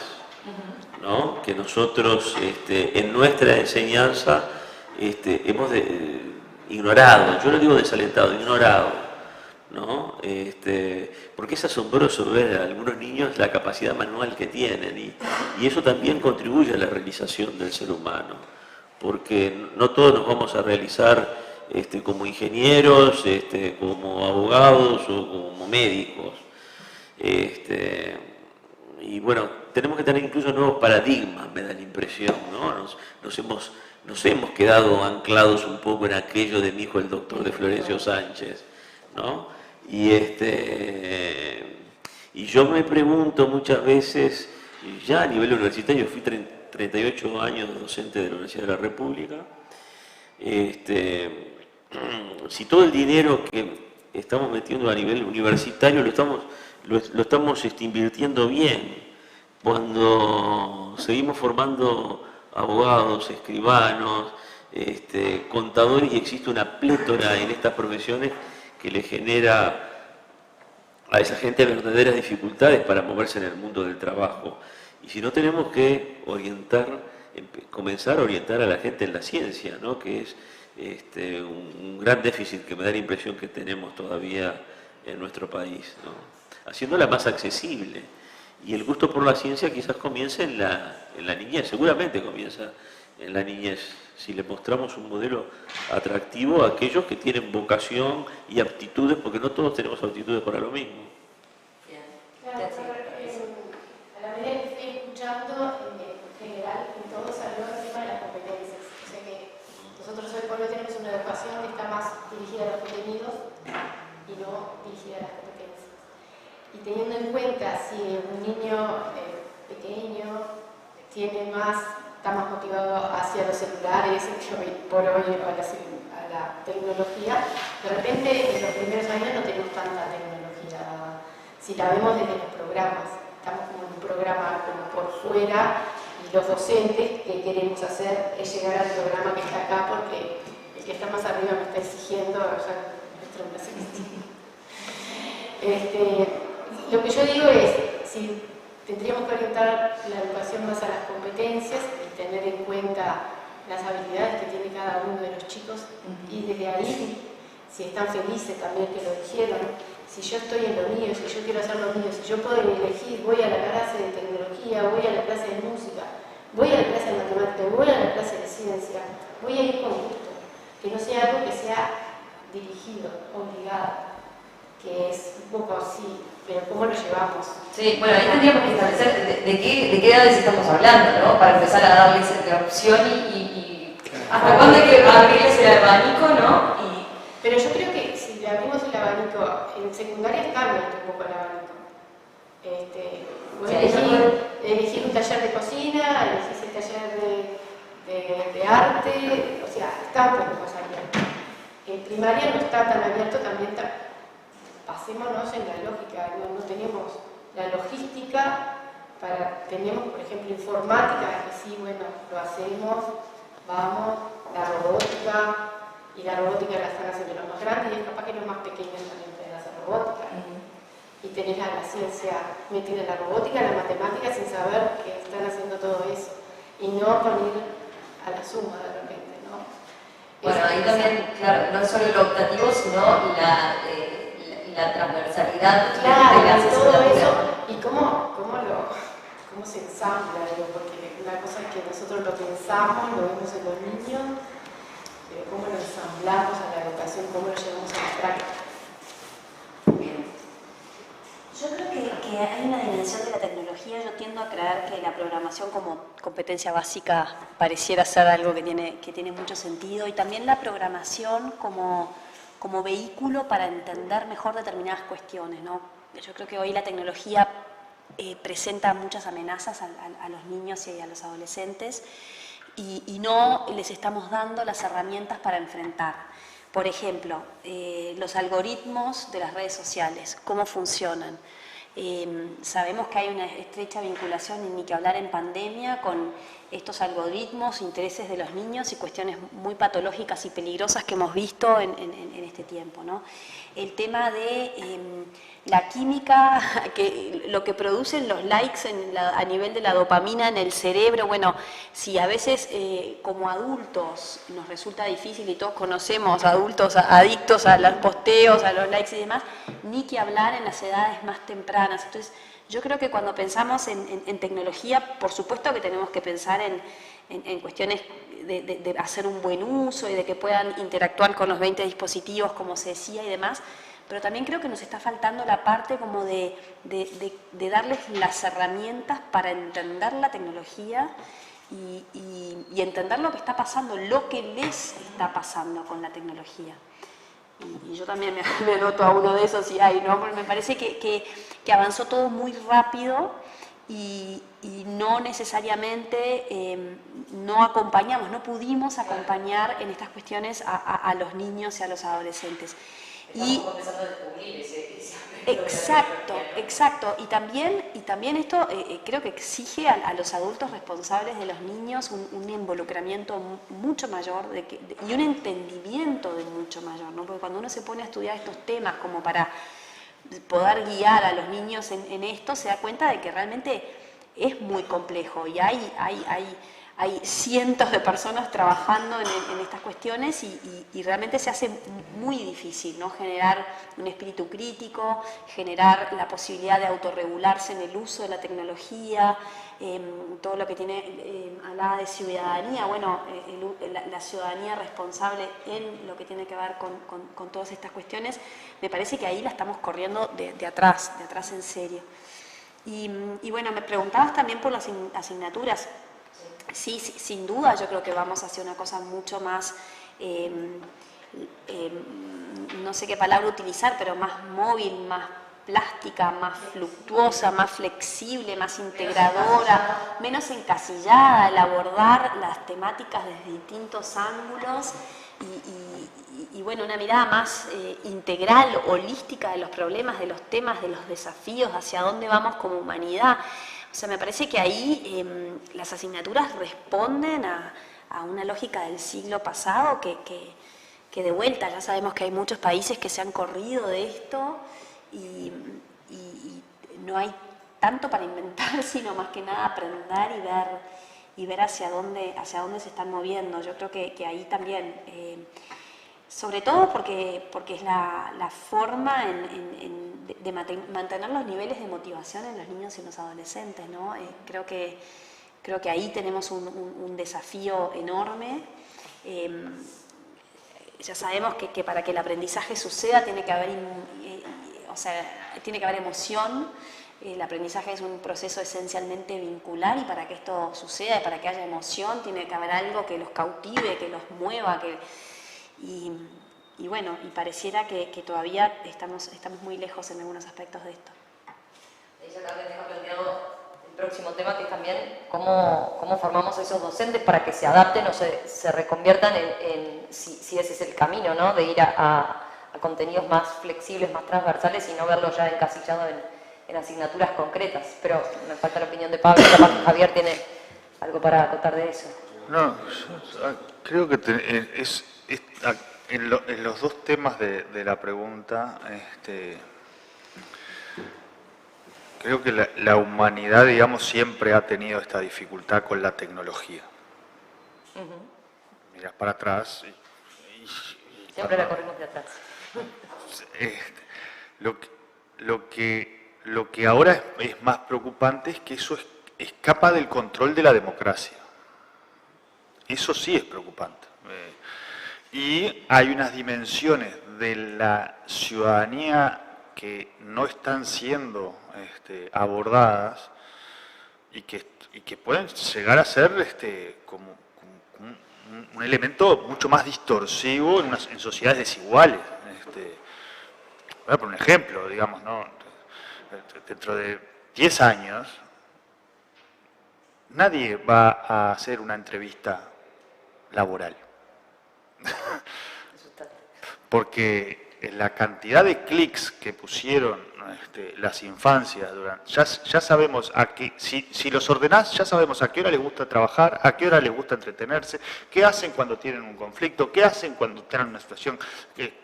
¿no? Que nosotros en nuestra enseñanza hemos ignorado, yo no digo desalentado, ignorado, ¿no? Porque es asombroso ver a algunos niños la capacidad manual que tienen y eso también contribuye a la realización del ser humano, porque no todos nos vamos a realizar como ingenieros, como abogados o como médicos. Y bueno, tenemos que tener incluso nuevos paradigmas, me da la impresión, ¿no? Nos hemos quedado anclados un poco en aquello de mi hijo el doctor de Florencio Sánchez, ¿no? Y yo me pregunto muchas veces, ya a nivel universitario, fui 38 años docente de la Universidad de la República, si todo el dinero que estamos metiendo a nivel universitario lo estamos invirtiendo bien, cuando seguimos formando abogados, escribanos, contadores, y existe una plétora en estas profesiones que le genera a esa gente verdaderas dificultades para moverse en el mundo del trabajo. Y si no, tenemos que comenzar a orientar a la gente en la ciencia, ¿no? Que es un gran déficit que me da la impresión que tenemos todavía en nuestro país, ¿no? Haciéndola más accesible. Y el gusto por la ciencia quizás comience en la niñez, seguramente comienza en la niñez, si le mostramos un modelo atractivo a aquellos que tienen vocación y aptitudes, porque no todos tenemos aptitudes para lo mismo. Bien. Claro, a la medida que estoy escuchando, en general, en todo salió el tema de las competencias. O sea que nosotros hoy por hoy tenemos una educación que está más dirigida a los contenidos y no dirigida a las competencias. Y teniendo en cuenta si un niño pequeño está más motivado hacia los celulares, que hoy por hoy a la tecnología, de repente en los primeros años no tenemos tanta tecnología. Si la vemos desde los programas, estamos como en un programa como por fuera, y los docentes que queremos hacer es llegar al programa que está acá, porque el que está más arriba me está exigiendo, o sea, nuestro no se Lo que yo digo es, si tendríamos que orientar la educación más a las competencias y tener en cuenta las habilidades que tiene cada uno de los chicos, y desde ahí, si están felices también que lo dijeron, si yo estoy en lo mío, si yo quiero hacer lo mío, si yo puedo elegir, voy a la clase de tecnología, voy a la clase de música, voy a la clase de matemática, voy a la clase de ciencia, voy a ir con gusto, que no sea algo que sea dirigido, obligado, que es un poco así, pero ¿cómo lo llevamos? Sí, bueno, ahí tendríamos que establecer de qué edades estamos hablando, ¿no? Para empezar a darles la opción y hasta cuándo hay que abrirles el abanico, ¿no? Pero yo creo que si le abrimos el abanico, en secundaria cambia un poco el abanico. Voy a elegir un taller de cocina, elegir el taller de arte, o sea, está un poco más abierto. En primaria no está tan abierto, también pasémonos en la lógica, no tenemos la logística, tenemos por ejemplo informática, que sí, bueno, lo hacemos, vamos, la robótica, y la robótica la están haciendo los más grandes, y es capaz que los más pequeños también pueden hacer robótica. Y tenés a la ciencia metida en la robótica, en la matemática, sin saber que están haciendo todo eso. Y no con ir a la suma de repente, ¿no? Bueno, ahí también, claro, no es solo lo optativo, sino la transversalidad Claro, de la todo asignatura. eso, y cómo se ensambla, digo, porque una cosa es que nosotros lo pensamos, lo vemos en los niños, pero cómo lo ensamblamos a la educación, cómo lo llevamos a la práctica. Bien. Yo creo que hay una dimensión de la tecnología. Yo tiendo a creer que la programación como competencia básica pareciera ser algo que tiene mucho sentido, y también la programación como vehículo para entender mejor determinadas cuestiones, ¿no? Yo creo que hoy la tecnología presenta muchas amenazas a los niños y a los adolescentes, y no les estamos dando las herramientas para enfrentar. Por ejemplo, los algoritmos de las redes sociales, ¿cómo funcionan? Sabemos que hay una estrecha vinculación, y ni que hablar en pandemia, con estos algoritmos, intereses de los niños y cuestiones muy patológicas y peligrosas que hemos visto en este tiempo, ¿no? El tema de la química, lo que producen los likes a nivel de la dopamina en el cerebro. Bueno, si a veces como adultos nos resulta difícil, y todos conocemos adultos adictos a los posteos, a los likes y demás, ni que hablar en las edades más tempranas. Entonces, yo creo que cuando pensamos en tecnología, por supuesto que tenemos que pensar en cuestiones de hacer un buen uso y de que puedan interactuar con los 20 dispositivos, como se decía, y demás, pero también creo que nos está faltando la parte como de darles las herramientas para entender la tecnología y entender lo que está pasando, lo que les está pasando con la tecnología. Y yo también me anoto a uno de esos, y ¿no? Porque me parece que avanzó todo muy rápido, y no necesariamente no acompañamos, no pudimos acompañar en estas cuestiones a los niños y a los adolescentes. Estamos empezando a descubrir ese Exacto, exacto. Y también esto creo que exige a los adultos responsables de los niños un involucramiento mucho mayor y un entendimiento de mucho mayor, ¿no? Porque cuando uno se pone a estudiar estos temas como para poder guiar a los niños en esto, se da cuenta de que realmente es muy complejo, y hay cientos de personas trabajando en estas cuestiones, y realmente se hace muy difícil, ¿no? Generar un espíritu crítico, generar la posibilidad de autorregularse en el uso de la tecnología, todo lo que tiene, hablaba de ciudadanía, bueno, la ciudadanía responsable en lo que tiene que ver con todas estas cuestiones. Me parece que ahí la estamos corriendo de atrás en serio. Y bueno, me preguntabas también por las asignaturas. Sí, sin duda yo creo que vamos hacia una cosa mucho más, no sé qué palabra utilizar, pero más móvil, más plástica, más fluctuosa, más flexible, más integradora, menos encasillada, al abordar las temáticas desde distintos ángulos y bueno, una mirada más integral, holística de los problemas, de los temas, de los desafíos, hacia dónde vamos como humanidad. O sea, me parece que ahí las asignaturas responden a una lógica del siglo pasado que de vuelta ya sabemos que hay muchos países que se han corrido de esto y no hay tanto para inventar, sino más que nada aprender y ver hacia dónde se están moviendo. Yo creo que ahí también, sobre todo porque es la forma de mantener los niveles de motivación en los niños y en los adolescentes, ¿no? Creo que ahí tenemos un desafío enorme. Ya sabemos que para que el aprendizaje suceda tiene que haber emoción. El aprendizaje es un proceso esencialmente vincular, y para que esto suceda y para que haya emoción tiene que haber algo que los cautive, que los mueva, y bueno, y pareciera que todavía estamos muy lejos en algunos aspectos de esto. Ella también deja planteado el próximo tema, que es también cómo formamos a esos docentes para que se adapten o se reconviertan si ese es el camino, ¿no? De ir a contenidos más flexibles, más transversales, y no verlo ya encasillado en asignaturas concretas. Pero me falta la opinión de Pablo, capaz que Javier tiene algo para acotar de eso. No, creo que En los dos temas de la pregunta, creo que la humanidad, digamos, siempre ha tenido esta dificultad con la tecnología. Mirás para atrás y Siempre la corrimos de atrás. Lo que ahora es más preocupante es que eso escapa del control de la democracia. Eso sí es preocupante. Y hay unas dimensiones de la ciudadanía que no están siendo abordadas y que pueden llegar a ser como un elemento mucho más distorsivo en sociedades desiguales. Voy a poner un ejemplo, digamos, ¿no? Dentro de 10 años, nadie va a hacer una entrevista laboral. Porque la cantidad de clics que pusieron las infancias, ya sabemos, si los ordenás, ya sabemos a qué hora les gusta trabajar, a qué hora les gusta entretenerse, qué hacen cuando tienen un conflicto, qué hacen cuando tienen una situación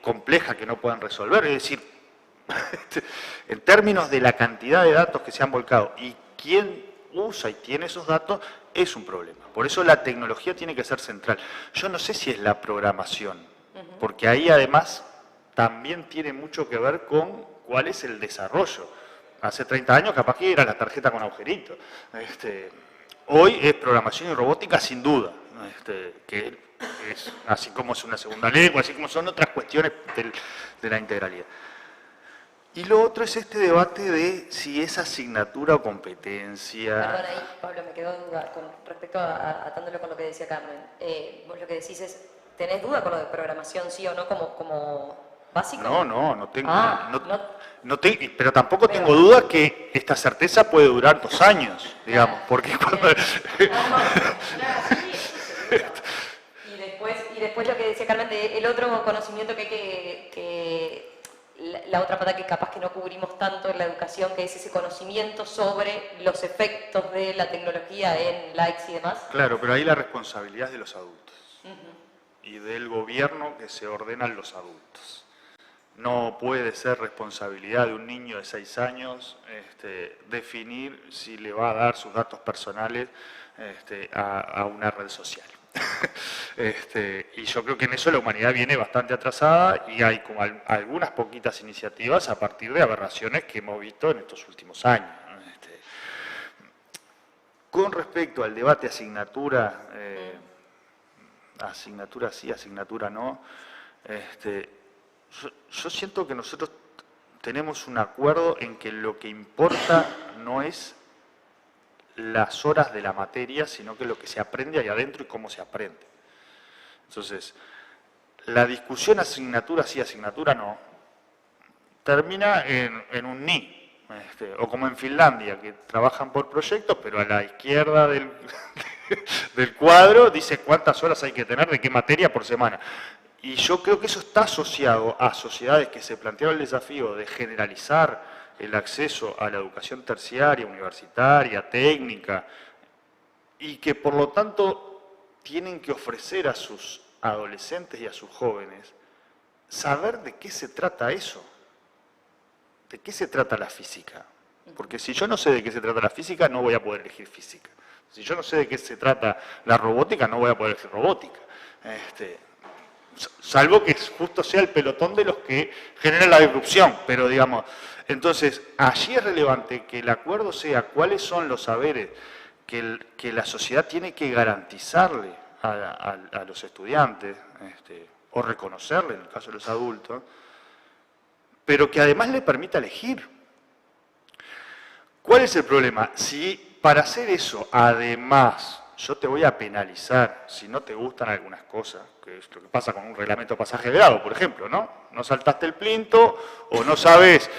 compleja que no puedan resolver. Es decir, en términos de la cantidad de datos que se han volcado y quién usa y tiene esos datos, es un problema. Por eso la tecnología tiene que ser central. Yo no sé si es la programación, porque ahí además también tiene mucho que ver con cuál es el desarrollo. Hace 30 años capaz que era la tarjeta con agujerito. Hoy es programación y robótica sin duda, que es, así como es una segunda lengua, así como son otras cuestiones de la integralidad. Y lo otro es este debate de si es asignatura o competencia. Perdón, ahí, Pablo, me quedó duda con respecto a atándolo con lo que decía Carmen. Vos lo que decís es, ¿tenés duda con lo de programación sí o no como básico? No tengo. Pero Pero- tampoco tengo duda que esta certeza puede durar 2 años, digamos, porque cuando... Y después lo que decía Carmen, el otro conocimiento que la otra pata que capaz que no cubrimos tanto en la educación, que es ese conocimiento sobre los efectos de la tecnología en likes y demás. Claro, pero ahí la responsabilidad es de los adultos y del gobierno que se ordenan los adultos. No puede ser responsabilidad de un niño de 6 años definir si le va a dar sus datos personales a una red social. Y yo creo que en eso la humanidad viene bastante atrasada y hay como algunas poquitas iniciativas a partir de aberraciones que hemos visto en estos últimos años. Con respecto al debate asignatura, asignatura sí, asignatura no, yo siento que nosotros tenemos un acuerdo en que lo que importa no es las horas de la materia, sino que lo que se aprende ahí adentro y cómo se aprende. Entonces, la discusión asignatura sí, asignatura no, termina en un ni. O como en Finlandia, que trabajan por proyectos, pero a la izquierda del cuadro dice cuántas horas hay que tener de qué materia por semana. Y yo creo que eso está asociado a sociedades que se plantearon el desafío de generalizar el acceso a la educación terciaria, universitaria, técnica, y que por lo tanto tienen que ofrecer a sus adolescentes y a sus jóvenes saber de qué se trata eso, de qué se trata la física. Porque si yo no sé de qué se trata la física, no voy a poder elegir física. Si yo no sé de qué se trata la robótica, no voy a poder elegir robótica. Salvo que justo sea el pelotón de los que generan la disrupción, pero digamos, entonces allí es relevante que el acuerdo sea cuáles son los saberes que la sociedad tiene que garantizarle a los estudiantes, o reconocerle en el caso de los adultos, pero que además le permita elegir. ¿Cuál es el problema? Si para hacer eso, además, yo te voy a penalizar si no te gustan algunas cosas, que es lo que pasa con un reglamento de pasaje de grado, por ejemplo, ¿no? No saltaste el plinto o no sabes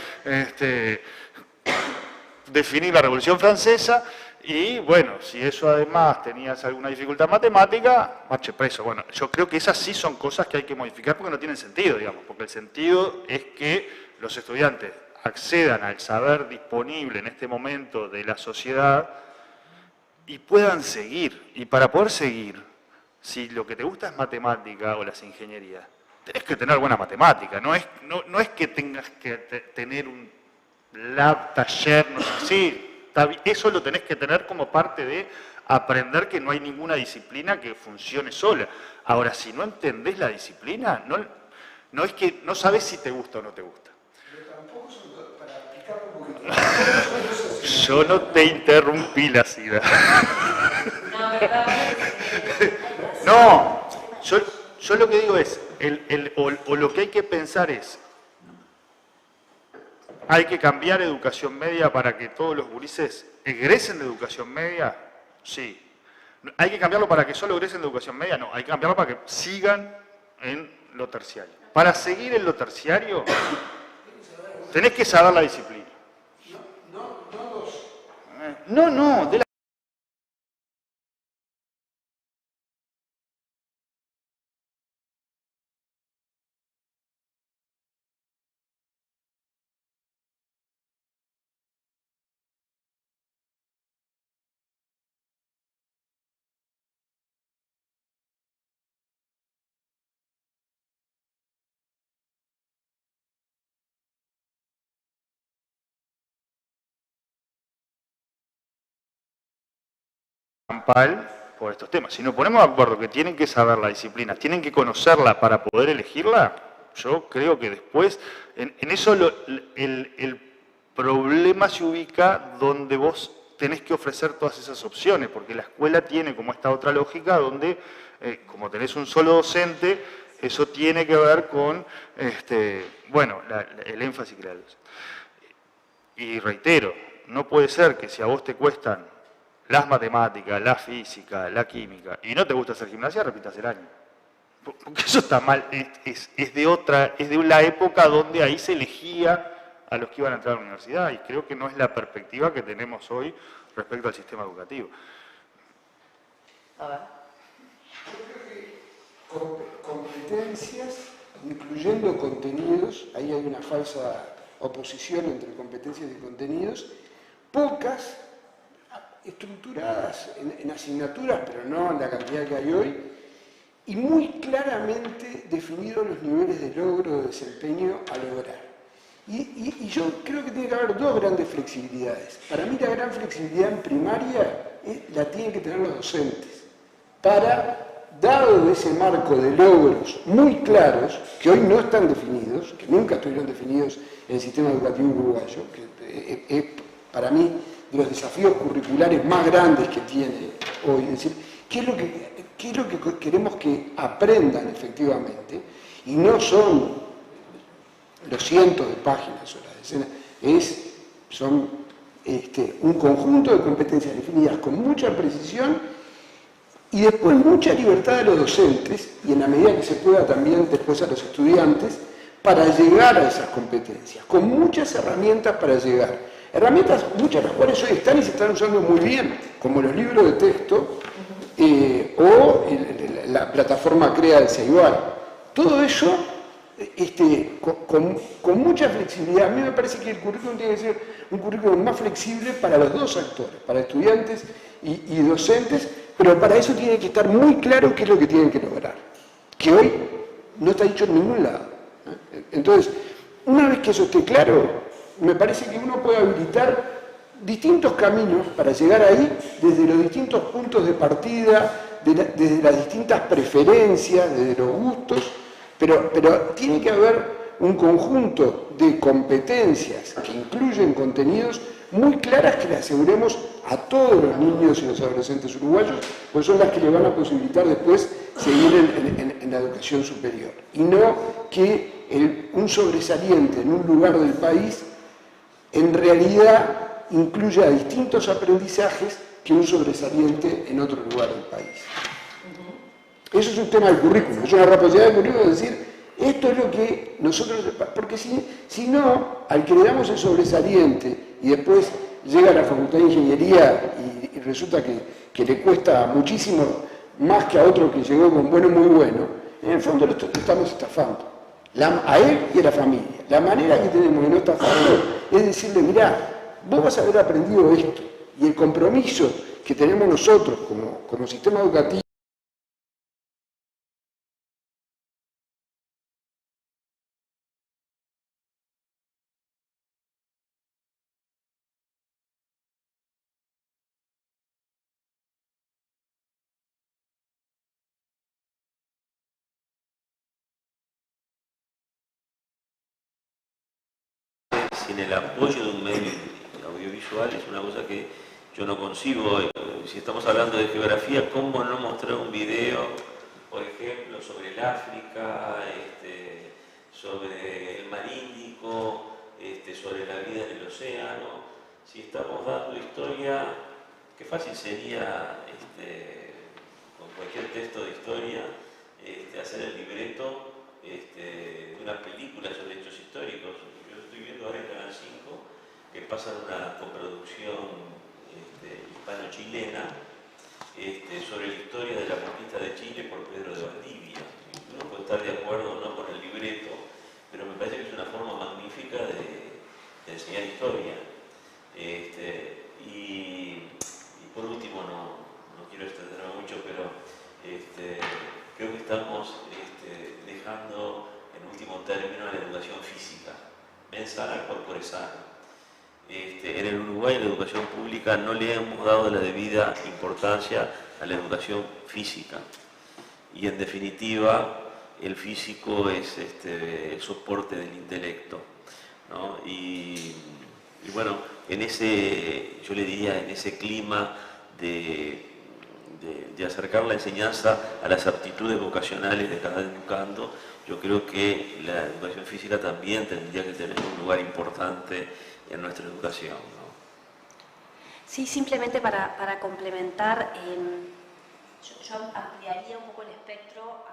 definir la Revolución Francesa y, bueno, si eso además tenías alguna dificultad matemática, marche preso. Bueno, yo creo que esas sí son cosas que hay que modificar porque no tienen sentido, digamos, porque el sentido es que los estudiantes accedan al saber disponible en este momento de la sociedad y puedan seguir. Y para poder seguir, si lo que te gusta es matemática o las ingenierías, tenés que tener buena matemática, no es que tengas que tener un lab, taller, no sé, sí, eso lo tenés que tener como parte de aprender que no hay ninguna disciplina que funcione sola. Ahora, si no entendés la disciplina, no es que no sabés si te gusta o no te gusta. Pero tampoco son para aplicarlo porque Yo no te interrumpí la sida. No, ¿verdad? No, yo lo que digo es, o lo que hay que pensar es, ¿hay que cambiar educación media para que todos los gurises egresen de educación media? Sí. ¿Hay que cambiarlo para que solo egresen de educación media? No, hay que cambiarlo para que sigan en lo terciario. Para seguir en lo terciario, tenés que saber la disciplina. No, de la... por estos temas. Si nos ponemos de acuerdo que tienen que saber la disciplina, tienen que conocerla para poder elegirla, yo creo que después, en eso el problema se ubica donde vos tenés que ofrecer todas esas opciones, porque la escuela tiene como esta otra lógica donde, como tenés un solo docente, eso tiene que ver con, bueno, el énfasis que le da el docente. Y reitero, no puede ser que si a vos te cuestan las matemáticas, la física, la química, y no te gusta hacer gimnasia, repitas el año. Porque eso está mal, es de la época donde ahí se elegía a los que iban a entrar a la universidad, y creo que no es la perspectiva que tenemos hoy respecto al sistema educativo. A ver. yo creo que competencias, incluyendo contenidos, ahí hay una falsa oposición entre competencias y contenidos, pocas, estructuradas en asignaturas, pero no en la cantidad que hay hoy, y muy claramente definidos los niveles de logro, de desempeño a lograr. Y yo creo que tiene que haber dos grandes flexibilidades. Para mí la gran flexibilidad en primaria la tienen que tener los docentes, para, dado ese marco de logros muy claros, que hoy no están definidos, que nunca estuvieron definidos en el sistema educativo uruguayo, que es para mí de los desafíos curriculares más grandes que tiene hoy, es decir, ¿qué es lo que queremos que aprendan efectivamente? Y no son los cientos de páginas o las decenas, son un conjunto de competencias definidas con mucha precisión y después mucha libertad de los docentes, y en la medida que se pueda también después a los estudiantes, para llegar a esas competencias, con muchas herramientas para llegar. Herramientas, muchas de las cuales hoy están y se están usando muy bien, como los libros de texto o la plataforma CREA del Ceibal. Todo eso con mucha flexibilidad. A mí me parece que el currículum tiene que ser un currículum más flexible para los dos actores, para estudiantes y docentes, pero para eso tiene que estar muy claro qué es lo que tienen que lograr, que hoy no está dicho en ningún lado. Entonces, una vez que eso esté claro, me parece que uno puede habilitar distintos caminos para llegar ahí desde los distintos puntos de partida, desde las distintas preferencias, desde los gustos, pero tiene que haber un conjunto de competencias que incluyen contenidos muy claras que le aseguremos a todos los niños y los adolescentes uruguayos, pues son las que le van a posibilitar después seguir en la educación superior. Y no que un sobresaliente en un lugar del país en realidad incluya distintos aprendizajes que un sobresaliente en otro lugar del país. Eso es un tema del currículum, es una responsabilidad del currículum de decir, esto es lo que nosotros... Porque si no, al que le damos el sobresaliente y después llega a la Facultad de Ingeniería y resulta que le cuesta muchísimo más que a otro que llegó con bueno muy bueno, en el fondo lo estamos estafando. A él y a la familia. La manera que tenemos de no estafarlo es decirle, mirá, vos vas a haber aprendido esto, y el compromiso que tenemos nosotros como sistema educativo sin el apoyo de un medio audiovisual es una cosa que yo no concibo. Si estamos hablando de geografía, ¿cómo no mostrar un video, por ejemplo, sobre el África, sobre el mar Índico, sobre la vida en el océano? Si estamos dando historia, qué fácil sería, con cualquier texto de historia, hacer el libreto de una película sobre hechos históricos. Yo estoy viendo ahora en Canal 5 que pasa una coproducción hispano-chilena sobre la historia de la conquista de Chile por Pedro de Valdivia. Uno puede estar de acuerdo o no con el libreto, pero me parece que es una forma magnífica de enseñar historia. Y por último, no quiero extenderme mucho, pero creo que estamos dejando en último término a la educación física, mens sana corpore sano. En el Uruguay, la educación pública no le hemos dado la debida importancia a la educación física. Y en definitiva, el físico es el soporte del intelecto, ¿no? Y bueno, yo le diría, en ese clima de acercar la enseñanza a las aptitudes vocacionales de cada educando, yo creo que la educación física también tendría que tener un lugar importante en nuestra educación, ¿no? Sí, simplemente para complementar, yo ampliaría un poco el espectro.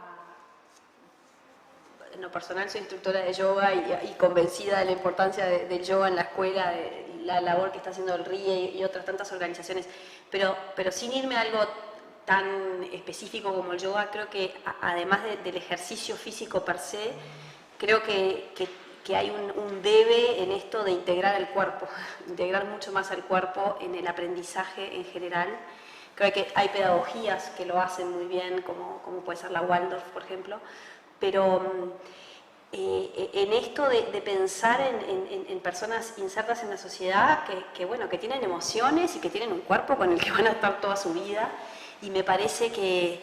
En lo personal soy instructora de yoga y convencida de la importancia del yoga en la escuela, de la labor que está haciendo el RIE y otras tantas organizaciones, pero sin irme a algo tan específico como el yoga, creo que además del ejercicio físico per se, creo que hay un debe en esto de integrar el cuerpo, integrar mucho más al cuerpo en el aprendizaje en general. Creo que hay pedagogías que lo hacen muy bien, como puede ser la Waldorf, por ejemplo, pero en esto de pensar en personas insertas en la sociedad que tienen emociones y que tienen un cuerpo con el que van a estar toda su vida, y me parece que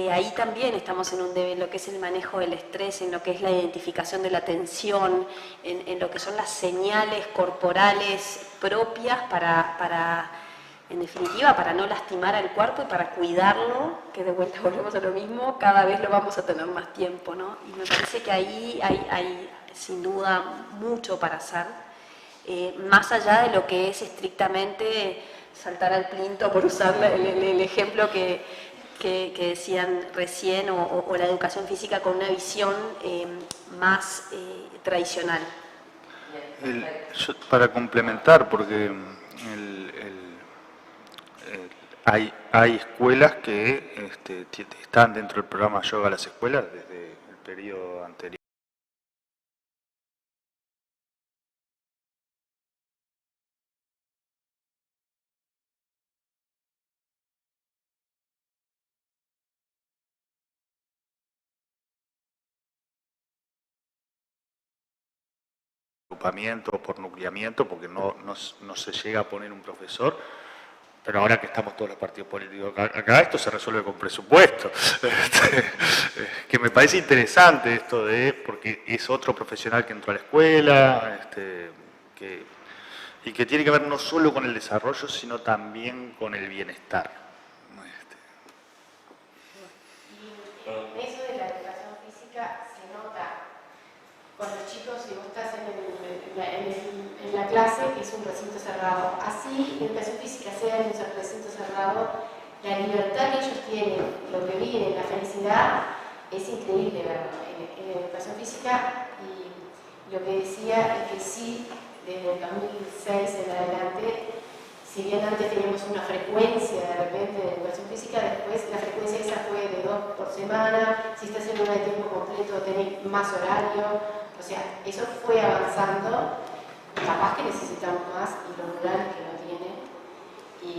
ahí también estamos en un debe, en lo que es el manejo del estrés, en lo que es la identificación de la tensión, en lo que son las señales corporales propias para en definitiva, para no lastimar al cuerpo y para cuidarlo, que de vuelta volvemos a lo mismo, cada vez lo vamos a tener más tiempo, ¿no? Y me parece que ahí hay sin duda mucho para hacer, más allá de lo que es estrictamente saltar al plinto, por usar el ejemplo que decían recién, o la educación física con una visión más tradicional. Para complementar, porque hay escuelas que están dentro del programa Yoga a las Escuelas desde el periodo anterior. Por nucleamiento, porque no se llega a poner un profesor, pero ahora que estamos todos los partidos políticos acá, esto se resuelve con presupuesto. Que me parece interesante esto porque es otro profesional que entró a la escuela, y que tiene que ver no solo con el desarrollo, sino también con el bienestar. Y en eso de la educación física se nota con los chicos, si vos estás en la clase, que es un recinto cerrado. Así, la educación física sea en un recinto cerrado, la libertad que ellos tienen, lo que viven, la felicidad, es increíble verlo en la educación física. Y lo que decía es que sí, desde el 2006 en adelante, si bien antes teníamos una frecuencia de repente de educación física, después la frecuencia esa fue de 2 por semana, si estás en una de tiempo completo tenés más horario, o sea, eso fue avanzando, capaz que necesitamos más, y los rurales que no tienen, y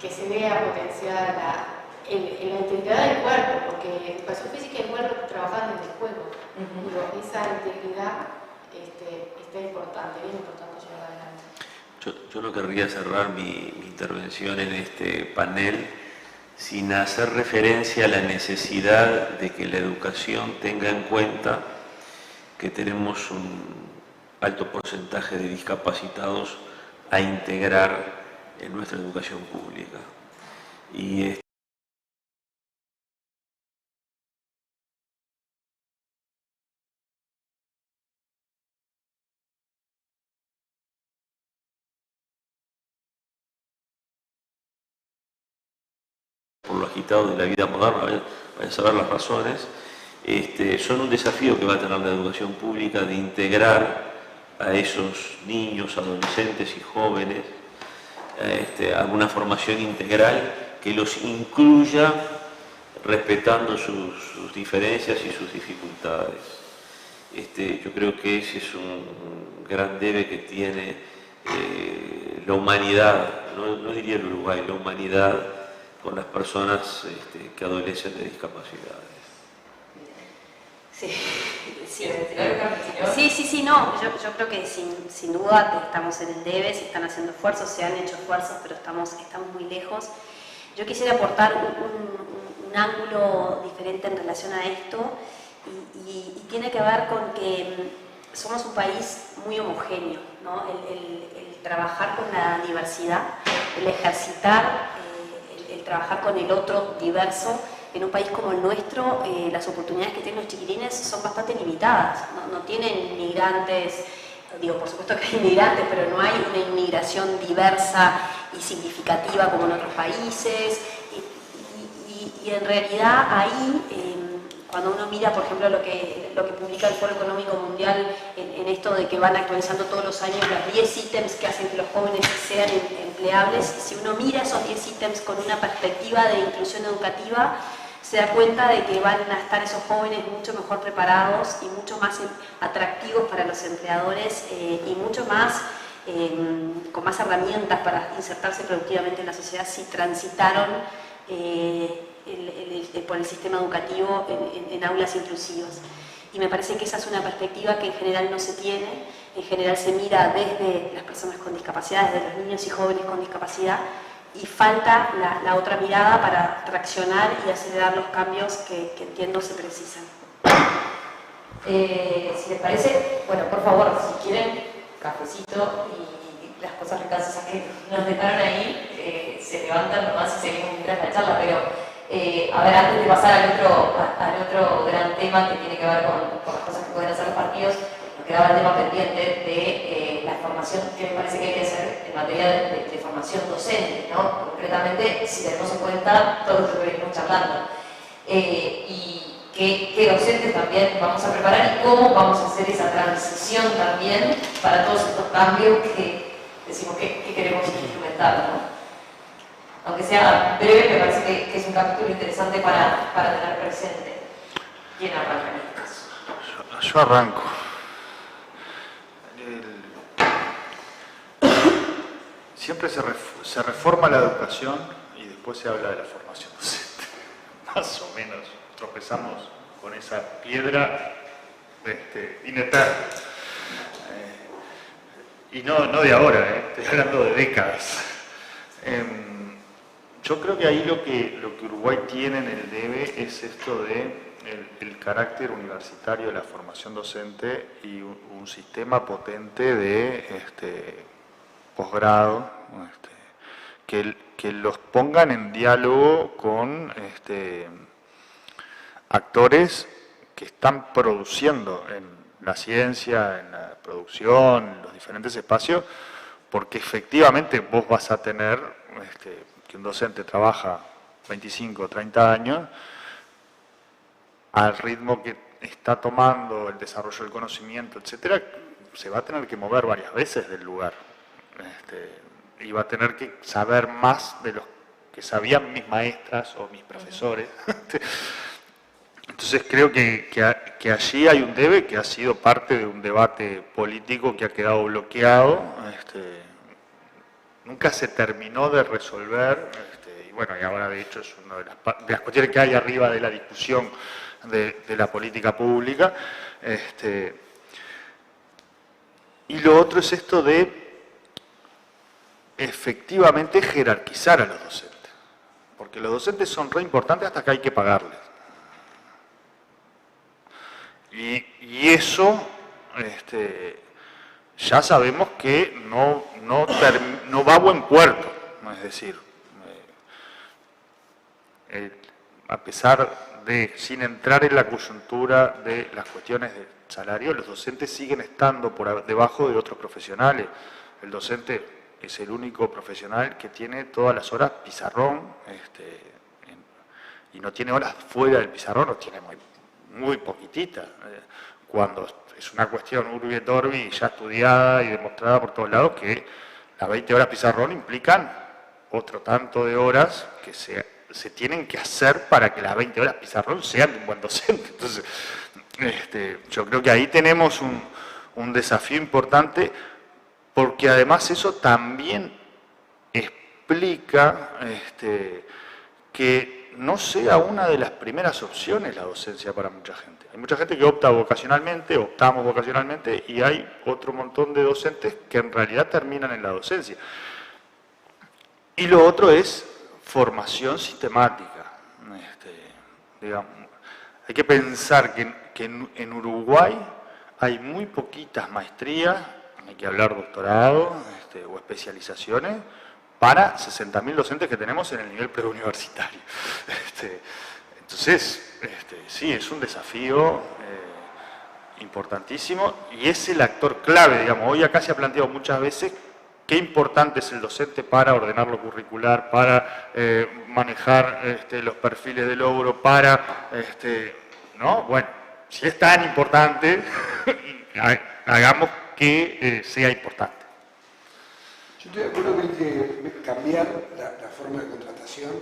que se vea potenciada en la integridad del cuerpo, porque educación física y el cuerpo trabajan desde el juego, esa integridad está importante, bien importante llevar adelante. Yo no querría cerrar mi intervención en este panel sin hacer referencia a la necesidad de que la educación tenga en cuenta que tenemos alto porcentaje de discapacitados a integrar en nuestra educación pública. Y por lo agitado de la vida moderna, vaya a saber las razones, son un desafío que va a tener la educación pública de integrar a esos niños, adolescentes y jóvenes a una formación integral que los incluya respetando sus diferencias y sus dificultades. Yo creo que ese es un gran debe que tiene la humanidad, no diría el Uruguay, la humanidad con las personas que adolecen de discapacidades. Sí, no, yo creo que sin duda estamos en el debe, se están haciendo esfuerzos, se han hecho esfuerzos, pero estamos muy lejos. Yo quisiera aportar un ángulo diferente en relación a esto y tiene que ver con que somos un país muy homogéneo, ¿no? El trabajar con la diversidad, el ejercitar, el trabajar con el otro diverso. En un país como el nuestro, las oportunidades que tienen los chiquilines son bastante limitadas. No tienen inmigrantes, digo, por supuesto que hay inmigrantes, pero no hay una inmigración diversa y significativa como en otros países. Y en realidad ahí, cuando uno mira, por ejemplo, lo que publica el Foro Económico Mundial en esto de que van actualizando todos los años los 10 ítems que hacen que los jóvenes sean empleables, si uno mira esos 10 ítems con una perspectiva de inclusión educativa, se da cuenta de que van a estar esos jóvenes mucho mejor preparados y mucho más atractivos para los empleadores y mucho más, con más herramientas para insertarse productivamente en la sociedad si transitaron por el sistema educativo en aulas inclusivas. Y me parece que esa es una perspectiva que en general no se tiene, en general se mira desde las personas con discapacidad, desde los niños y jóvenes con discapacidad, y falta la otra mirada para traccionar y acelerar los cambios que entiendo se precisan. Si les parece, bueno, por favor, si quieren, cafecito y las cosas ricas que nos dejaron ahí, se levantan nomás y seguimos mientras la charla, pero a ver, antes de pasar al otro gran tema que tiene que ver con las cosas que pueden hacer los partidos, nos quedaba el tema pendiente de la formación que me parece que hay que hacer en materia de formación docente, ¿no? Concretamente, si tenemos en cuenta todo lo que venimos charlando. Y qué docentes también vamos a preparar y cómo vamos a hacer esa transición también para todos estos cambios que decimos que queremos instrumentar, ¿no? Aunque sea breve, me parece que es un capítulo interesante para tener presente. ¿Quién arranca en este caso? Yo arranco. Siempre se reforma la educación y después se habla de la formación docente. Más o menos tropezamos con esa piedra ineterna. Y no de ahora, estoy hablando de décadas. Yo creo que ahí lo que Uruguay tiene en el debe es esto de el carácter universitario de la formación docente y un sistema potente de posgrado, que los pongan en diálogo con actores que están produciendo en la ciencia, en la producción, en los diferentes espacios, porque efectivamente vos vas a tener que un docente trabaja 25 o 30 años al ritmo que está tomando el desarrollo del conocimiento, etcétera, se va a tener que mover varias veces del lugar. Y va a tener que saber más de lo que sabían mis maestras o mis profesores. Entonces creo que allí hay un debe que ha sido parte de un debate político que ha quedado bloqueado. Nunca se terminó de resolver, y bueno, y ahora de hecho es una de las cuestiones que hay arriba de la discusión de la política pública. Y lo otro es esto de efectivamente jerarquizar a los docentes, porque los docentes son re importantes hasta que hay que pagarles. Y eso ya sabemos que no va a buen puerto. Es decir, a pesar de, sin entrar en la coyuntura de las cuestiones de salario, los docentes siguen estando por debajo de otros profesionales. El docente es el único profesional que tiene todas las horas pizarrón, y no tiene horas fuera del pizarrón, o tiene muy poquitita. Cuando es una cuestión urbi et orbi, ya estudiada y demostrada por todos lados, que las 20 horas pizarrón implican otro tanto de horas que se tienen que hacer para que las 20 horas pizarrón sean de un buen docente. Entonces, yo creo que ahí tenemos un desafío importante, porque además eso también explica que no sea una de las primeras opciones la docencia para mucha gente. Hay mucha gente que opta vocacionalmente, optamos vocacionalmente, y hay otro montón de docentes que en realidad terminan en la docencia. Y lo otro es formación sistemática. Digamos, hay que pensar que en Uruguay hay muy poquitas maestrías, hay que hablar doctorado o especializaciones, para 60.000 docentes que tenemos en el nivel preuniversitario. Entonces, sí, es un desafío importantísimo, y es el actor clave, digamos. Hoy acá se ha planteado muchas veces qué importante es el docente para ordenar lo curricular, para manejar los perfiles de logro, para, ¿no? Bueno, si es tan importante, hagamos que sea importante. Yo estoy de acuerdo que hay que cambiar la forma de contratación.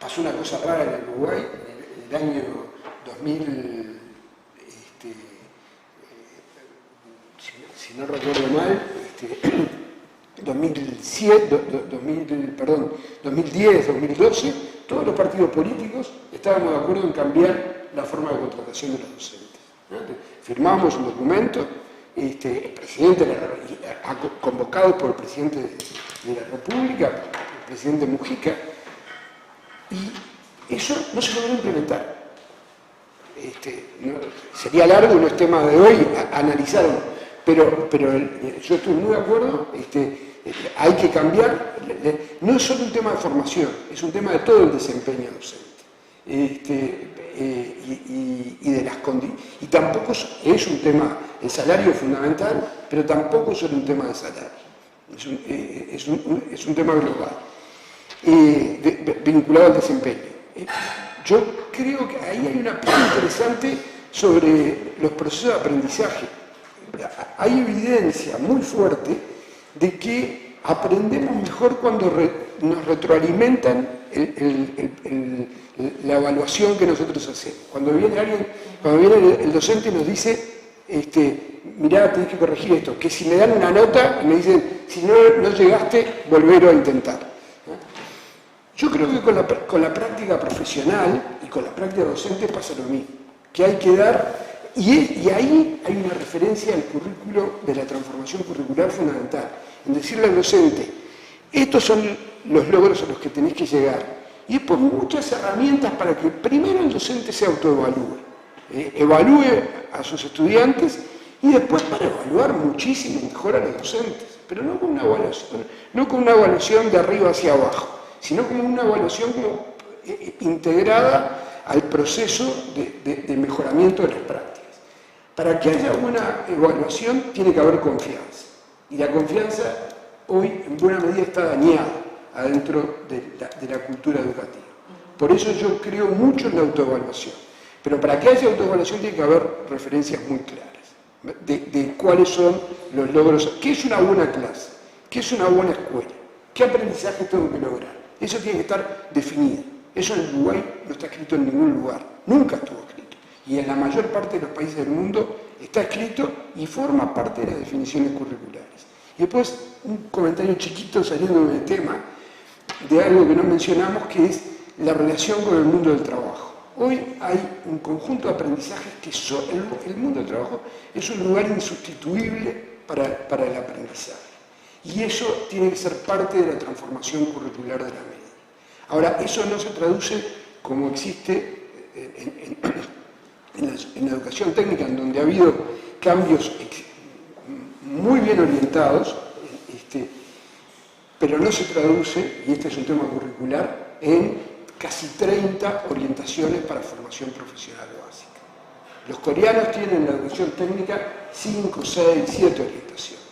Pasó una cosa rara en el Uruguay en el año 2000, si no recuerdo mal, 2010, 2012, todos los partidos políticos estábamos de acuerdo en cambiar la forma de contratación de los docentes, ¿no? Firmamos un documento. El presidente, convocado por el presidente de la República, el presidente Mujica, y eso no se logró implementar. Sería largo, no es tema de hoy analizarlo, pero yo estoy muy de acuerdo. Hay que cambiar. No es solo un tema de formación, es un tema de todo el desempeño docente. Y tampoco es un tema, el salario es fundamental, pero tampoco es solo un tema de salario, es un tema global, vinculado al desempeño. Yo creo que ahí hay una parte interesante sobre los procesos de aprendizaje. Hay evidencia muy fuerte de que aprendemos mejor cuando nos retroalimentan la evaluación que nosotros hacemos. Cuando viene el docente y nos dice, mirá, tenés que corregir esto, que si me dan una nota y me dicen, si no llegaste, volverlo a intentar. Yo creo que con la práctica profesional y con la práctica docente pasa lo mismo, que hay que dar, y ahí hay una referencia al currículo de la transformación curricular fundamental, en decirle al docente, estos son los logros a los que tenés que llegar. Y después muchas herramientas para que primero el docente se autoevalúe, evalúe a sus estudiantes, y después para evaluar muchísimo mejor a los docentes, pero no con una evaluación de arriba hacia abajo, sino como una evaluación integrada al proceso de mejoramiento de las prácticas. Para que haya una evaluación tiene que haber confianza, y la confianza hoy en buena medida está dañada adentro de la cultura educativa. Por eso yo creo mucho en la autoevaluación. Pero para que haya autoevaluación tiene que haber referencias muy claras de cuáles son los logros, qué es una buena clase, qué es una buena escuela, qué aprendizaje tengo que lograr. Eso tiene que estar definido. Eso en Uruguay no está escrito en ningún lugar, nunca estuvo escrito. Y en la mayor parte de los países del mundo está escrito y forma parte de las definiciones curriculares. Y después un comentario chiquito saliendo del tema, de algo que no mencionamos, que es la relación con el mundo del trabajo. Hoy hay un conjunto de aprendizajes que el mundo del trabajo es un lugar insustituible para el aprendizaje. Y eso tiene que ser parte de la transformación curricular de la media. Ahora, eso no se traduce como existe en la educación técnica, en donde ha habido cambios muy bien orientados, pero no se traduce, y este es un tema curricular, en casi 30 orientaciones para formación profesional básica. Los coreanos tienen en la educación técnica 5, 6, 7 orientaciones.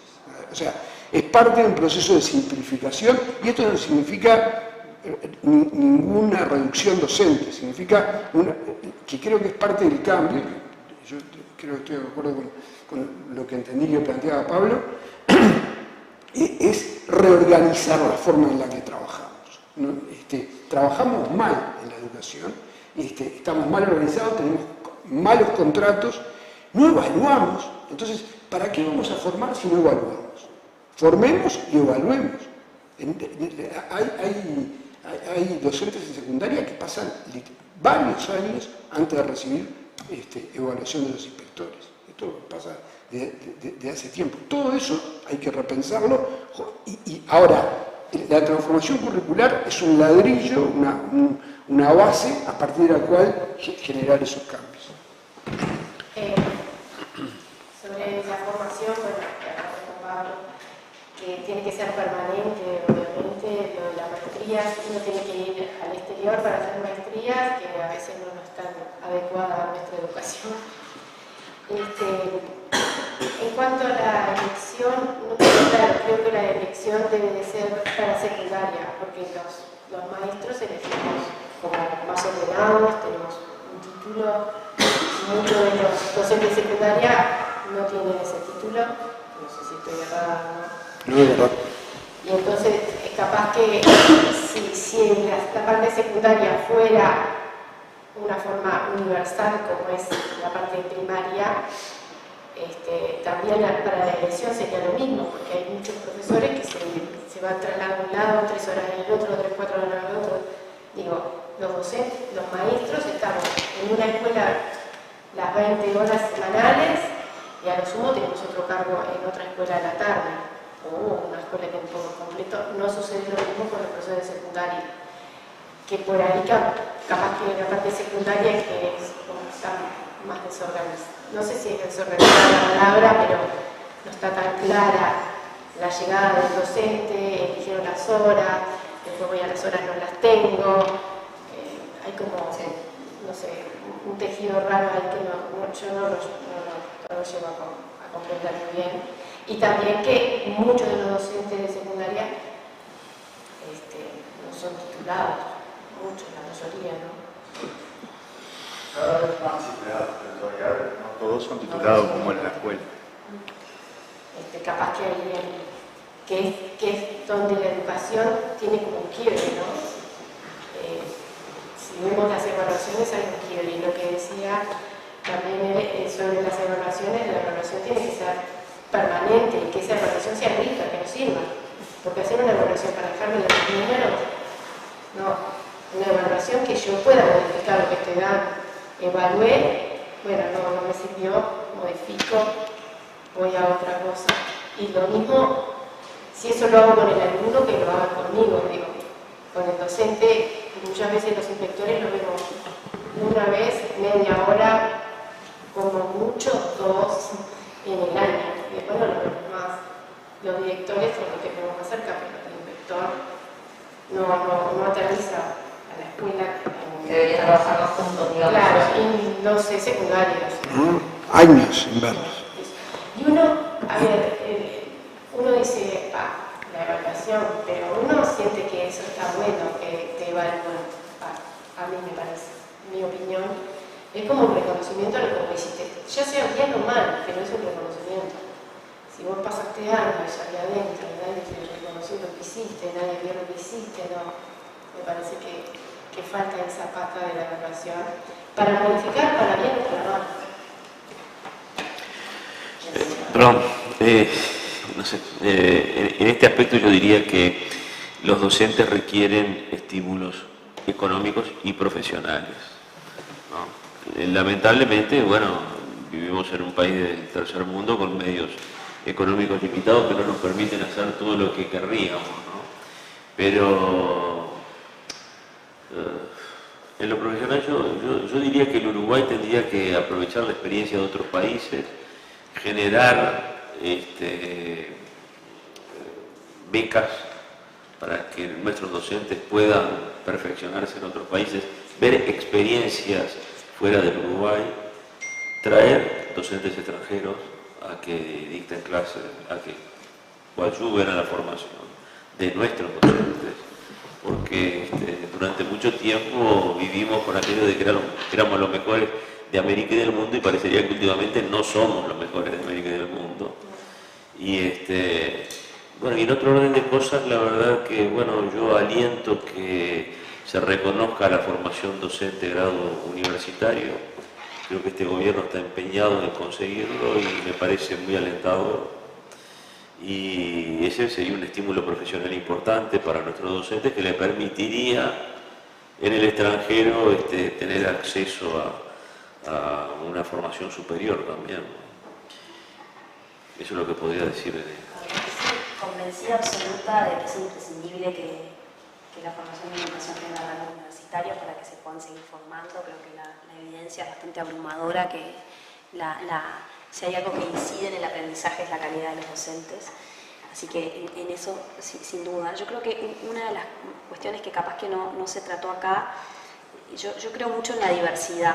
O sea, es parte de un proceso de simplificación, y esto no significa ninguna reducción docente, significa que creo que es parte del cambio. Yo creo que estoy de acuerdo con lo que entendí que planteaba Pablo, es reorganizar la forma en la que trabajamos, ¿no? Trabajamos mal en la educación, estamos mal organizados, tenemos malos contratos, no evaluamos. Entonces, ¿para qué vamos a formar si no evaluamos? Formemos y evaluemos. Hay docentes en secundaria que pasan varios años antes de recibir evaluación de los inspectores. Esto pasa de hace tiempo. Todo eso hay que repensarlo. Y ahora, la transformación curricular es un ladrillo, una base a partir de la cual generar esos cambios. Sobre la formación, bueno, Pablo, que tiene que ser permanente, obviamente, lo de las maestrías, uno tiene que ir al exterior para hacer maestrías que a veces no están adecuadas a nuestra educación. En cuanto a la elección, claro, creo que la elección debe de ser para secundaria, porque los maestros elegimos como más ordenados, tenemos un título, muchos de los docentes de secundaria no tienen ese título, no sé si estoy errada o no. No es verdad. Y entonces es capaz que si la parte secundaria fuera una forma universal como es la parte primaria, también para la elección sería lo mismo, porque hay muchos profesores que se van trasladando de un lado, 3 horas en el otro, 3, 4 horas en el otro. Digo, los docentes, los maestros estamos en una escuela las 20 horas semanales y a lo sumo tenemos otro cargo en otra escuela a la tarde o una escuela de tiempo completo. No sucede lo mismo con los profesores de secundaria, que por ahí capaz que la parte secundaria que es como está más desorganizada. No sé si es desorganizada la palabra, pero no está tan clara la llegada del docente, eligieron las horas, después voy a las horas, no las tengo. Hay como, no sé, un tejido raro ahí que yo no lo llevo a comprender muy bien. Y también que muchos de los docentes de secundaria no son titulados, muchos, la mayoría, ¿no? Cada vez más titulados, pero todavía no todos son titulados como en la escuela. Capaz que hay que es donde la educación tiene como un quiebre, ¿no? Si vemos las evaluaciones hay un quiebre, y lo que decía también sobre las evaluaciones, la evaluación tiene que ser permanente y que esa evaluación sea rica, que nos sirva. Porque hacer una evaluación para dejarme los números, no, una evaluación que yo pueda modificar lo que estoy dando. Evalué, bueno, no me sirvió, modifico, voy a otra cosa. Y lo mismo, si eso lo hago con el alumno, que lo haga conmigo, digo. Con el docente, muchas veces los inspectores lo vemos una vez, media hora, como mucho, 2 en el año. Y después no lo vemos más. Los directores son los que tenemos más cerca, pero el inspector no aterriza a la escuela. Debería trabajar juntos, digamos. Claro, y no sé, secundarios. Años sin verlos. Y uno, a ver, uno dice, la evaluación, pero uno siente que eso está bueno, que te evalúan. A mí me parece, en mi opinión, es como un reconocimiento a lo que hiciste. Ya sea bien o mal, pero es un reconocimiento. Si vos pasaste años allá adentro y nadie te reconoció lo que hiciste, nadie vio lo que hiciste, no. Me parece que falta esa pata de la evaluación para modificar para bien o para mal. Perdón, no sé, en este aspecto yo diría que los docentes requieren estímulos económicos y profesionales, ¿no? Lamentablemente, bueno, vivimos en un país del tercer mundo con medios económicos limitados que no nos permiten hacer todo lo que querríamos, ¿no? Pero En lo profesional yo diría que el Uruguay tendría que aprovechar la experiencia de otros países, generar becas para que nuestros docentes puedan perfeccionarse en otros países, ver experiencias fuera del Uruguay, traer docentes extranjeros a que dicten clases, a que ayuden a la formación de nuestros docentes, porque durante mucho tiempo vivimos con aquello de que éramos los mejores de América y del mundo, y parecería que últimamente no somos los mejores de América y del mundo. Y bueno, y en otro orden de cosas, la verdad que bueno, yo aliento que se reconozca la formación docente de grado universitario. Creo que este gobierno está empeñado en conseguirlo y me parece muy alentador. Y ese sería un estímulo profesional importante para nuestros docentes que le permitiría en el extranjero tener acceso a una formación superior también. Eso es lo que podría decir. Convencida absoluta de que es imprescindible que la formación y educación tenga rango universitario para que se puedan seguir formando. Creo que la evidencia es bastante abrumadora, que si hay algo que incide en el aprendizaje es la calidad de los docentes. Así que en eso, sin duda. Yo creo que una de las cuestiones que capaz que no se trató acá, yo creo mucho en la diversidad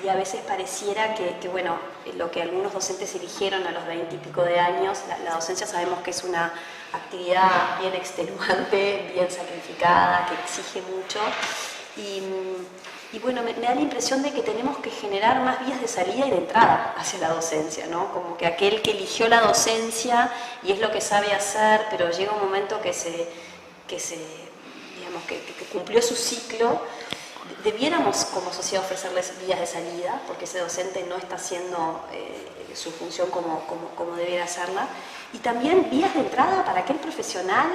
y a veces pareciera que bueno, lo que algunos docentes eligieron a los 20 y pico de años, la docencia sabemos que es una actividad bien extenuante, bien sacrificada, que exige mucho y bueno, me da la impresión de que tenemos que generar más vías de salida y de entrada hacia la docencia, ¿no? Como que aquel que eligió la docencia y es lo que sabe hacer, pero llega un momento que cumplió su ciclo, debiéramos como sociedad ofrecerles vías de salida, porque ese docente no está haciendo su función como debiera hacerla, y también vías de entrada para aquel profesional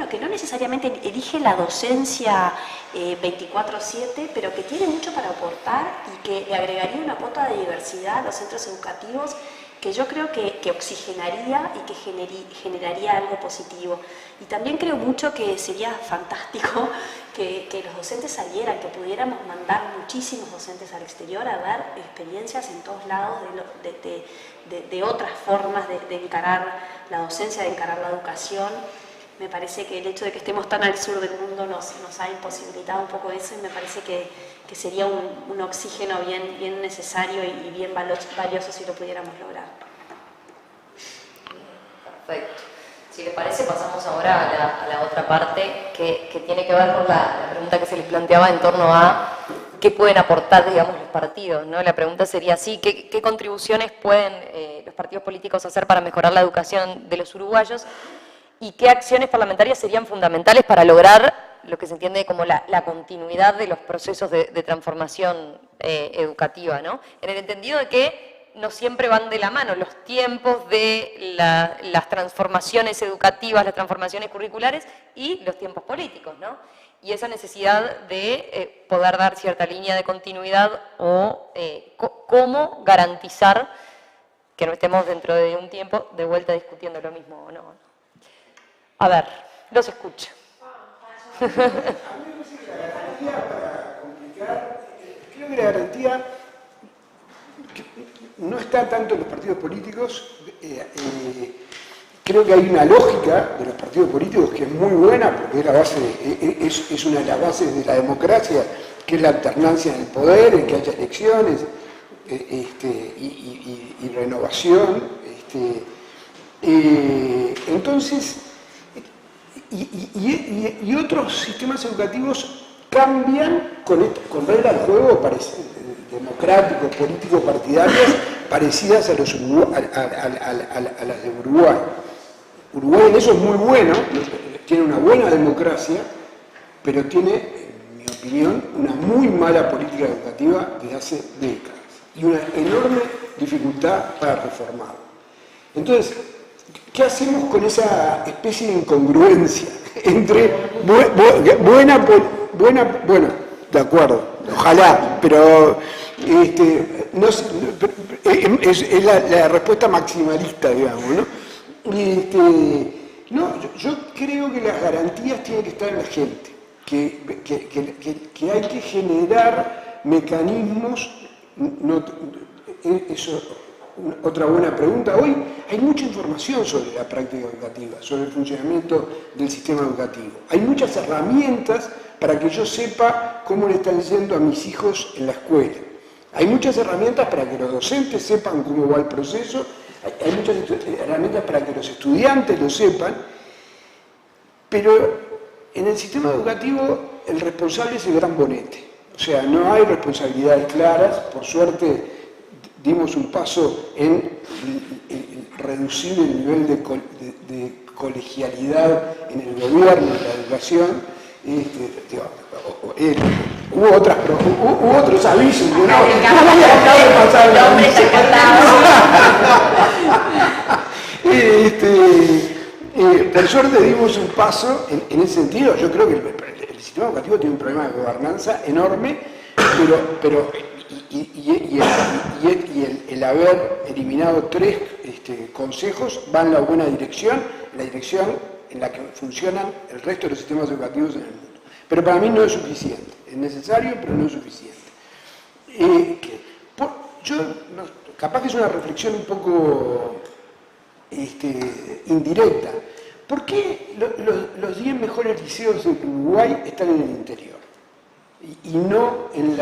que no necesariamente elige la docencia 24/7, pero que tiene mucho para aportar y que le agregaría una cuota de diversidad a los centros educativos que yo creo que oxigenaría y que generaría algo positivo. Y también creo mucho que sería fantástico que los docentes salieran, que pudiéramos mandar muchísimos docentes al exterior a ver experiencias en todos lados de otras formas de encarar la docencia, de encarar la educación. Me parece que el hecho de que estemos tan al sur del mundo nos ha imposibilitado un poco eso y me parece que sería un oxígeno bien necesario y bien valioso si lo pudiéramos lograr. Perfecto. Si les parece, pasamos ahora a la otra parte que tiene que ver con la pregunta que se les planteaba en torno a qué pueden aportar, digamos, los partidos, ¿no? La pregunta sería así, ¿qué contribuciones pueden los partidos políticos hacer para mejorar la educación de los uruguayos? ¿Y qué acciones parlamentarias serían fundamentales para lograr lo que se entiende como la continuidad de los procesos de transformación educativa, ¿no? En el entendido de que no siempre van de la mano los tiempos de las transformaciones educativas, las transformaciones curriculares y los tiempos políticos, ¿no? Y esa necesidad de poder dar cierta línea de continuidad o cómo garantizar que no estemos dentro de un tiempo de vuelta discutiendo lo mismo o no. A ver, los escucho. A mí me parece que la garantía, para complicar, creo que la garantía no está tanto en los partidos políticos. Creo que hay una lógica de los partidos políticos que es muy buena, porque es una de las bases de la democracia, que es la alternancia en el poder, en que haya elecciones y renovación. Entonces, y otros sistemas educativos cambian con reglas de juego democráticos, políticos, partidarias, parecidas a las de Uruguay. Uruguay en eso es muy bueno, tiene una buena democracia, pero tiene, en mi opinión, una muy mala política educativa desde hace décadas y una enorme dificultad para reformarlo. Entonces, ¿qué hacemos con esa especie de incongruencia entre bueno, de acuerdo, ojalá, pero es la respuesta maximalista, digamos, ¿no? Yo creo que las garantías tienen que estar en la gente. que hay que generar mecanismos, eso, otra buena pregunta. Hoy hay mucha información sobre la práctica educativa, sobre el funcionamiento del sistema educativo. Hay muchas herramientas para que yo sepa cómo le están yendo a mis hijos en la escuela. Hay muchas herramientas para que los docentes sepan cómo va el proceso, hay muchas herramientas para que los estudiantes lo sepan, pero en el sistema educativo el responsable es el gran bonete. O sea, no hay responsabilidades claras. Por suerte dimos un paso en reducir el nivel de colegialidad en el gobierno, en la educación. Hubo otros avisos, ¿no? Por suerte dimos un paso en ese sentido. Yo creo que el sistema educativo tiene un problema de gobernanza enorme, pero el haber eliminado 3 consejos va en la buena dirección, la dirección en la que funcionan el resto de los sistemas educativos en el mundo. Pero para mí no es suficiente, es necesario, pero no es suficiente. Capaz que es una reflexión un poco indirecta. ¿Por qué los 10 mejores liceos de Uruguay están en el interior y no en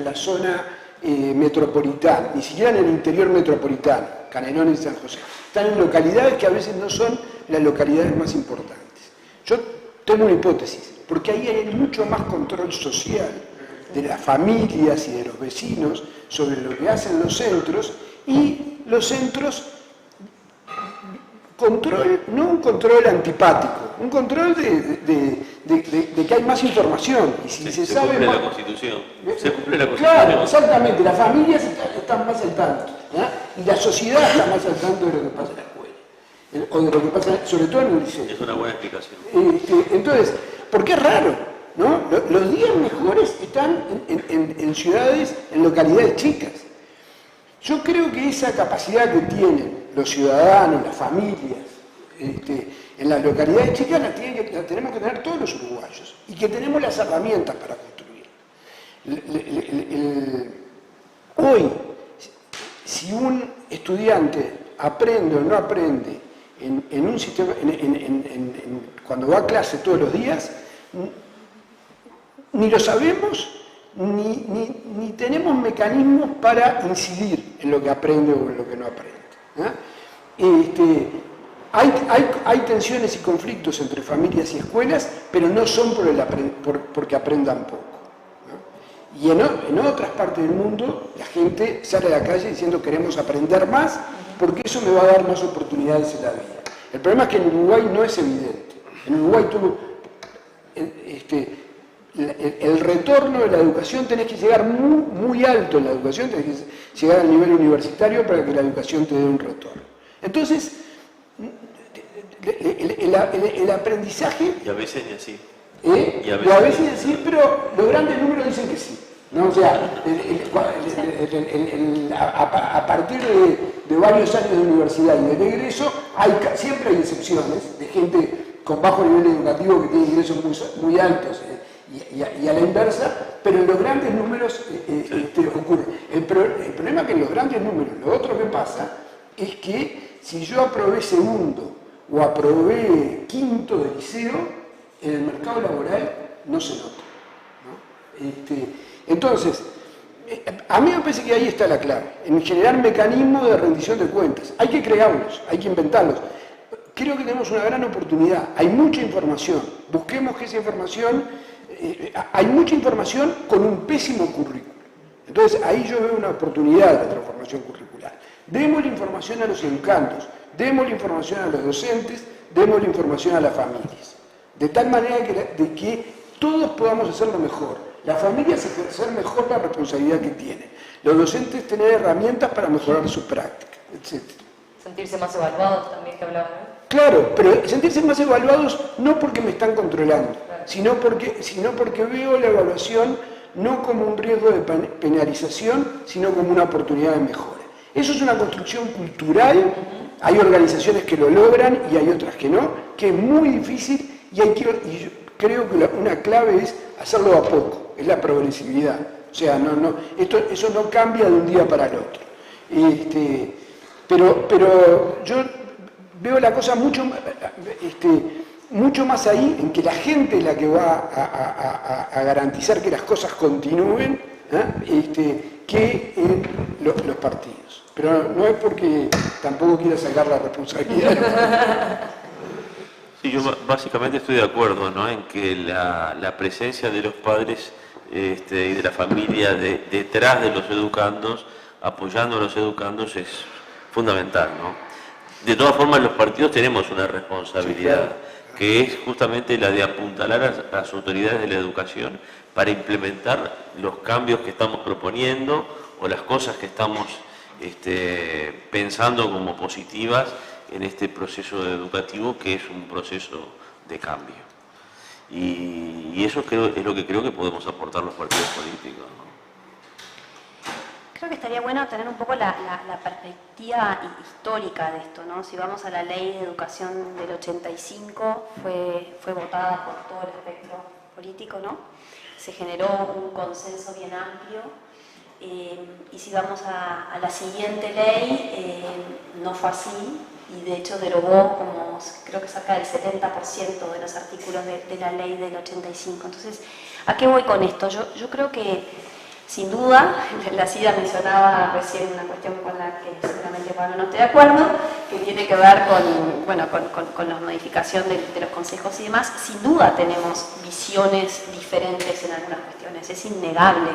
la zona metropolitana, ni siquiera en el interior metropolitano, Canelones y San José? Están en localidades que a veces no son las localidades más importantes. Yo tengo una hipótesis, porque ahí hay mucho más control social de las familias y de los vecinos sobre lo que hacen los centros, y los centros, no un control antipático, un control de que hay más información. Y si se sabe cumple más, la Constitución. Se cumple la Constitución. claro, exactamente, las familias están más al tanto, y la sociedad está más al tanto de lo que pasa en la escuela, o de lo que pasa, sobre todo en el liceo. Es una buena explicación. Entonces, porque es raro, ¿no? Los 10 mejores están en ciudades, en localidades chicas. Yo creo que esa capacidad que tienen los ciudadanos, las familias, en las localidades chicas la tenemos que tener todos los uruguayos, y que tenemos las herramientas para construir. Hoy, si un estudiante aprende o no aprende en un sistema, cuando va a clase todos los días, ni lo sabemos, ni tenemos mecanismos para incidir en lo que aprende o en lo que no aprende. Hay tensiones y conflictos entre familias y escuelas, pero no son porque aprendan poco, ¿no? Y en otras partes del mundo la gente sale a la calle diciendo queremos aprender más porque eso me va a dar más oportunidades en la vida. El problema es que en Uruguay no es evidente. En Uruguay el retorno de la educación, tenés que llegar muy alto en la educación, tenés que llegar al nivel universitario para que la educación te dé un retorno. Entonces, el aprendizaje... Y a veces ni así. Y a veces sí, pero los grandes números dicen que sí, ¿no? O sea, a partir de varios años de universidad y de egreso, siempre hay excepciones de gente con bajo nivel educativo que tiene ingresos muy altos, y a la inversa, pero en los grandes números ocurre. El problema es que en los grandes números, lo otro que pasa es que si yo aprobé segundo o aprobé quinto de liceo, en el mercado laboral no se nota, ¿no? Entonces, a mí me parece que ahí está la clave, en generar mecanismos de rendición de cuentas. Hay que crearlos, hay que inventarlos. Creo que tenemos una gran oportunidad, hay mucha información, busquemos que esa información, hay mucha información con un pésimo currículo. Entonces ahí yo veo una oportunidad de la transformación curricular. Demos la información a los educandos, demos la información a los docentes, demos la información a las familias. De tal manera que todos podamos hacerlo mejor. Las familias ejercer mejor la responsabilidad que tienen. Los docentes tener herramientas para mejorar su práctica, etc. Sentirse más evaluados también, que hablaban, ¿no? Claro, pero sentirse más evaluados no porque me están controlando, sino porque veo la evaluación no como un riesgo de penalización, sino como una oportunidad de mejora. Eso es una construcción cultural, hay organizaciones que lo logran y hay otras que no, que es muy difícil, y creo que una clave es hacerlo a poco, es la progresividad. O sea, eso no cambia de un día para el otro. Pero yo veo la cosa mucho más ahí, en que la gente es la que va a garantizar que las cosas continúen, que en los partidos. Pero no es porque tampoco quiera sacar la responsabilidad. Sí, yo básicamente estoy de acuerdo, ¿no?, en que la presencia de los padres y de la familia detrás de los educandos, apoyando a los educandos, es fundamental, ¿no? De todas formas, los partidos tenemos una responsabilidad, que es justamente la de apuntalar a las autoridades de la educación para implementar los cambios que estamos proponiendo o las cosas que estamos pensando como positivas en este proceso educativo, que es un proceso de cambio. Y eso es lo que creo que podemos aportar los partidos políticos, ¿no? Creo que estaría bueno tener un poco la perspectiva histórica de esto, ¿no? Si vamos a la Ley de Educación del 85, fue votada por todo el espectro político, ¿no? Se generó un consenso bien amplio. Y si vamos a la siguiente ley, no fue así, y de hecho derogó como creo que cerca del 70% de los artículos de la ley del 85. Entonces, ¿a qué voy con esto? Yo creo que, sin duda, la CIDA mencionaba recién una cuestión con la que seguramente Pablo no esté de acuerdo, que tiene que ver con la modificación de los consejos y demás. Sin duda tenemos visiones diferentes en algunas cuestiones, es innegable,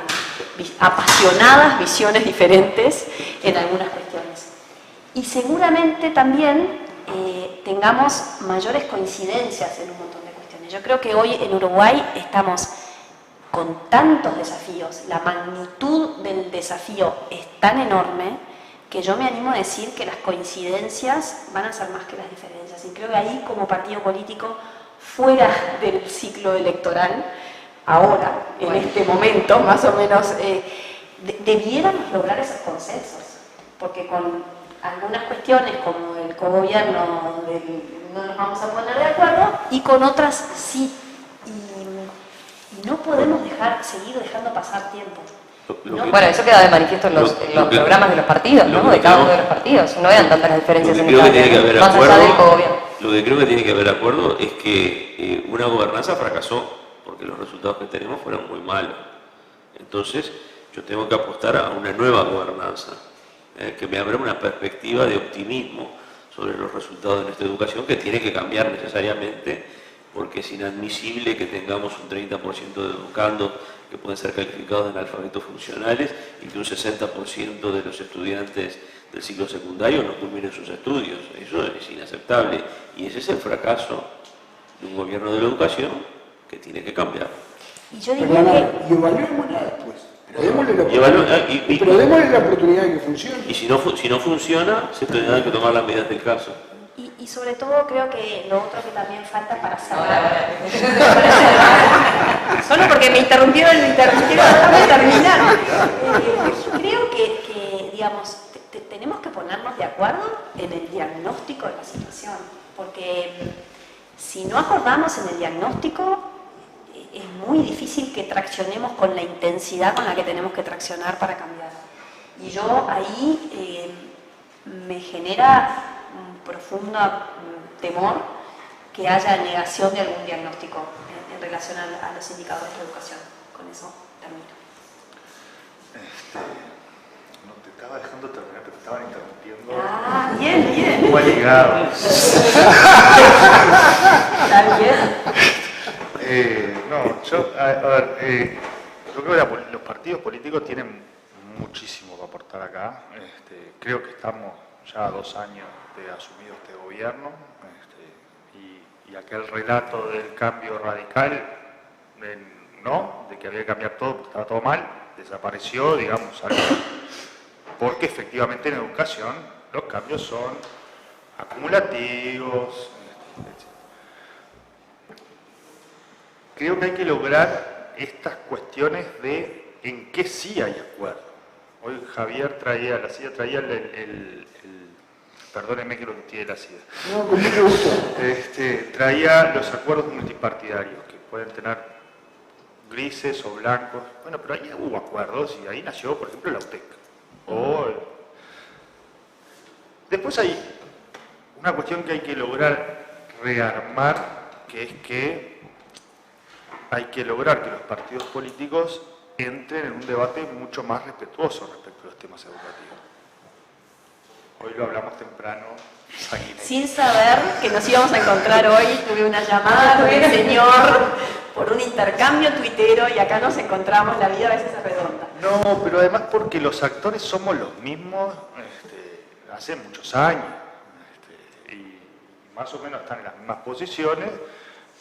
apasionadas visiones diferentes en algunas cuestiones. Y seguramente también tengamos mayores coincidencias en un montón de cuestiones. Yo creo que hoy en Uruguay estamos con tantos desafíos, la magnitud del desafío es tan enorme que yo me animo a decir que las coincidencias van a ser más que las diferencias. Y creo que ahí, como partido político, fuera del ciclo electoral, ahora, en este momento, más o menos, debiéramos lograr esos consensos, porque con algunas cuestiones como el cogobierno no nos vamos a poner de acuerdo y con otras sí. Y no podemos seguir dejando pasar tiempo. Bueno, eso queda de manifiesto en los programas de los partidos, ¿no? De cada uno de los partidos. No vean tantas diferencias en el gobierno, más allá del cogobierno. Lo que creo que tiene que haber acuerdo es que una gobernanza fracasó, porque los resultados que tenemos fueron muy malos. Entonces, yo tengo que apostar a una nueva gobernanza, que me abra una perspectiva de optimismo sobre los resultados de nuestra educación, que tiene que cambiar necesariamente, porque es inadmisible que tengamos un 30% de educandos que pueden ser calificados de analfabetos funcionales y que un 60% de los estudiantes del ciclo secundario no culminen sus estudios. Eso es inaceptable y ese es el fracaso de un gobierno de la educación que tiene que cambiar. Y yo diría que... Y evaluémosla después. Pero démosle la oportunidad de que funcione. Y si no funciona, se tendrán que tomar las medidas del caso. Y sobre todo creo que lo otro que también falta para cerrar... Solo porque me interrumpieron, déjame terminar. Creo que digamos, tenemos que ponernos de acuerdo en el diagnóstico de la situación, porque si no acordamos en el diagnóstico, es muy difícil que traccionemos con la intensidad con la que tenemos que traccionar para cambiar. Y yo ahí me genera un profundo temor que haya negación de algún diagnóstico en relación a los indicadores de educación. Con eso termino. No te estaba dejando terminar, pero te estaban interrumpiendo. Ah, bien. Muy ligado. Está bien. Yo creo que los partidos políticos tienen muchísimo que aportar acá. Creo que estamos ya 2 años de asumido este gobierno, y aquel relato del cambio radical, de que había que cambiar todo porque estaba todo mal, desapareció, digamos, porque efectivamente en educación los cambios son acumulativos, etc. Creo que hay que lograr estas cuestiones de en qué sí hay acuerdo. Hoy Javier traía perdónenme que lo metí de la CIDA. No, con mucho gusto. Traía los acuerdos multipartidarios, que pueden tener grises o blancos. Bueno, pero ahí hubo acuerdos y ahí nació, por ejemplo, la UTEC. Después hay una cuestión que hay que lograr rearmar, que es que hay que lograr que los partidos políticos entren en un debate mucho más respetuoso respecto a los temas educativos. Hoy lo hablamos temprano. Sin saber que nos íbamos a encontrar hoy, tuve una llamada con el señor por un intercambio tuitero y acá nos encontramos, la vida a veces es redonda. No, pero además porque los actores somos los mismos hace muchos años y más o menos están en las mismas posiciones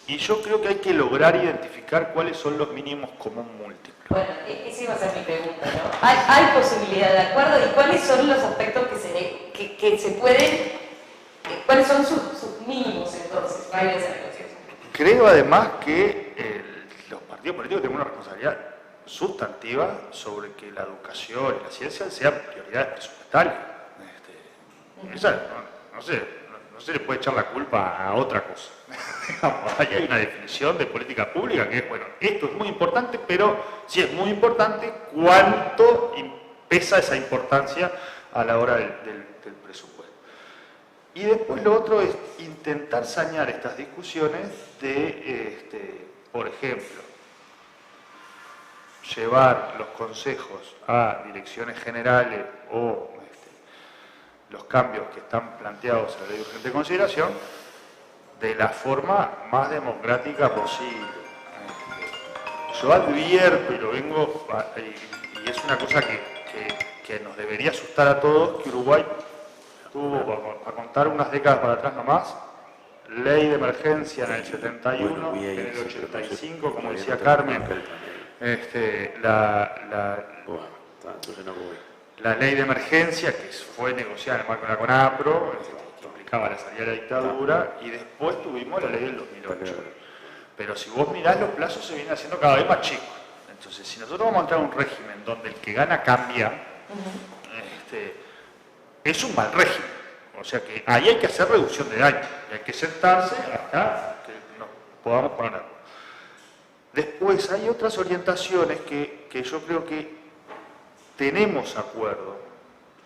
y yo creo que hay que lograr identificar cuáles son los mínimos comunes múltiples. Bueno, esa iba a ser mi pregunta, ¿no? ¿Hay posibilidad de acuerdo y cuáles son los aspectos que se pueden, cuáles son sus mínimos entonces para ir a esa negociación? Creo además que los partidos políticos tienen una responsabilidad sustantiva sobre que la educación y la ciencia sean prioridades presupuestales. No se le puede echar la culpa a otra cosa. Ahí hay una definición de política pública que es, bueno, esto es muy importante, pero si es muy importante, ¿cuánto pesa esa importancia a la hora del presupuesto? Y después lo otro es intentar sanear estas discusiones de, por ejemplo, llevar los consejos a direcciones generales o los cambios que están planteados en la ley de urgente consideración de la forma más democrática posible. Yo advierto, y lo vengo, y es una cosa que nos debería asustar a todos, que Uruguay tuvo, a contar unas décadas para atrás nomás, ley de emergencia en el 71, en el 85, como decía Carmen, la ley de emergencia que fue negociada en el marco de la CONAPRO, que implicaba la salida de la dictadura, y después tuvimos la ley del 2008. Pero si vos mirás, los plazos se vienen haciendo cada vez más chicos. Entonces, si nosotros vamos a entrar a un régimen donde el que gana cambia, es un mal régimen. O sea que ahí hay que hacer reducción de daño, hay que sentarse hasta que nos podamos poner de acuerdo. Después hay otras orientaciones que yo creo que tenemos acuerdo.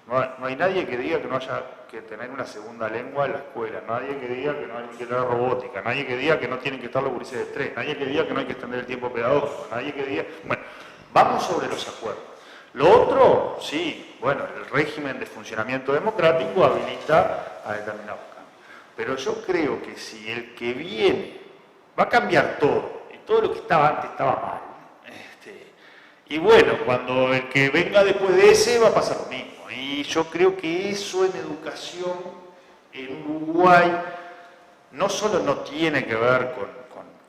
No hay nadie que diga que no haya que tener una segunda lengua en la escuela, nadie que diga que no hay que tener robótica, nadie que diga que no tienen que estar los gurises de 3, nadie que diga que no hay que extender el tiempo pedagógico, nadie que diga... Bueno, vamos sobre los acuerdos. Lo otro, sí, bueno, el régimen de funcionamiento democrático habilita a determinados cambios. Pero yo creo que si el que viene va a cambiar todo, y todo lo que estaba antes estaba mal, y bueno, cuando el que venga después de ese va a pasar lo mismo. Y yo creo que eso en educación en Uruguay no solo no tiene que ver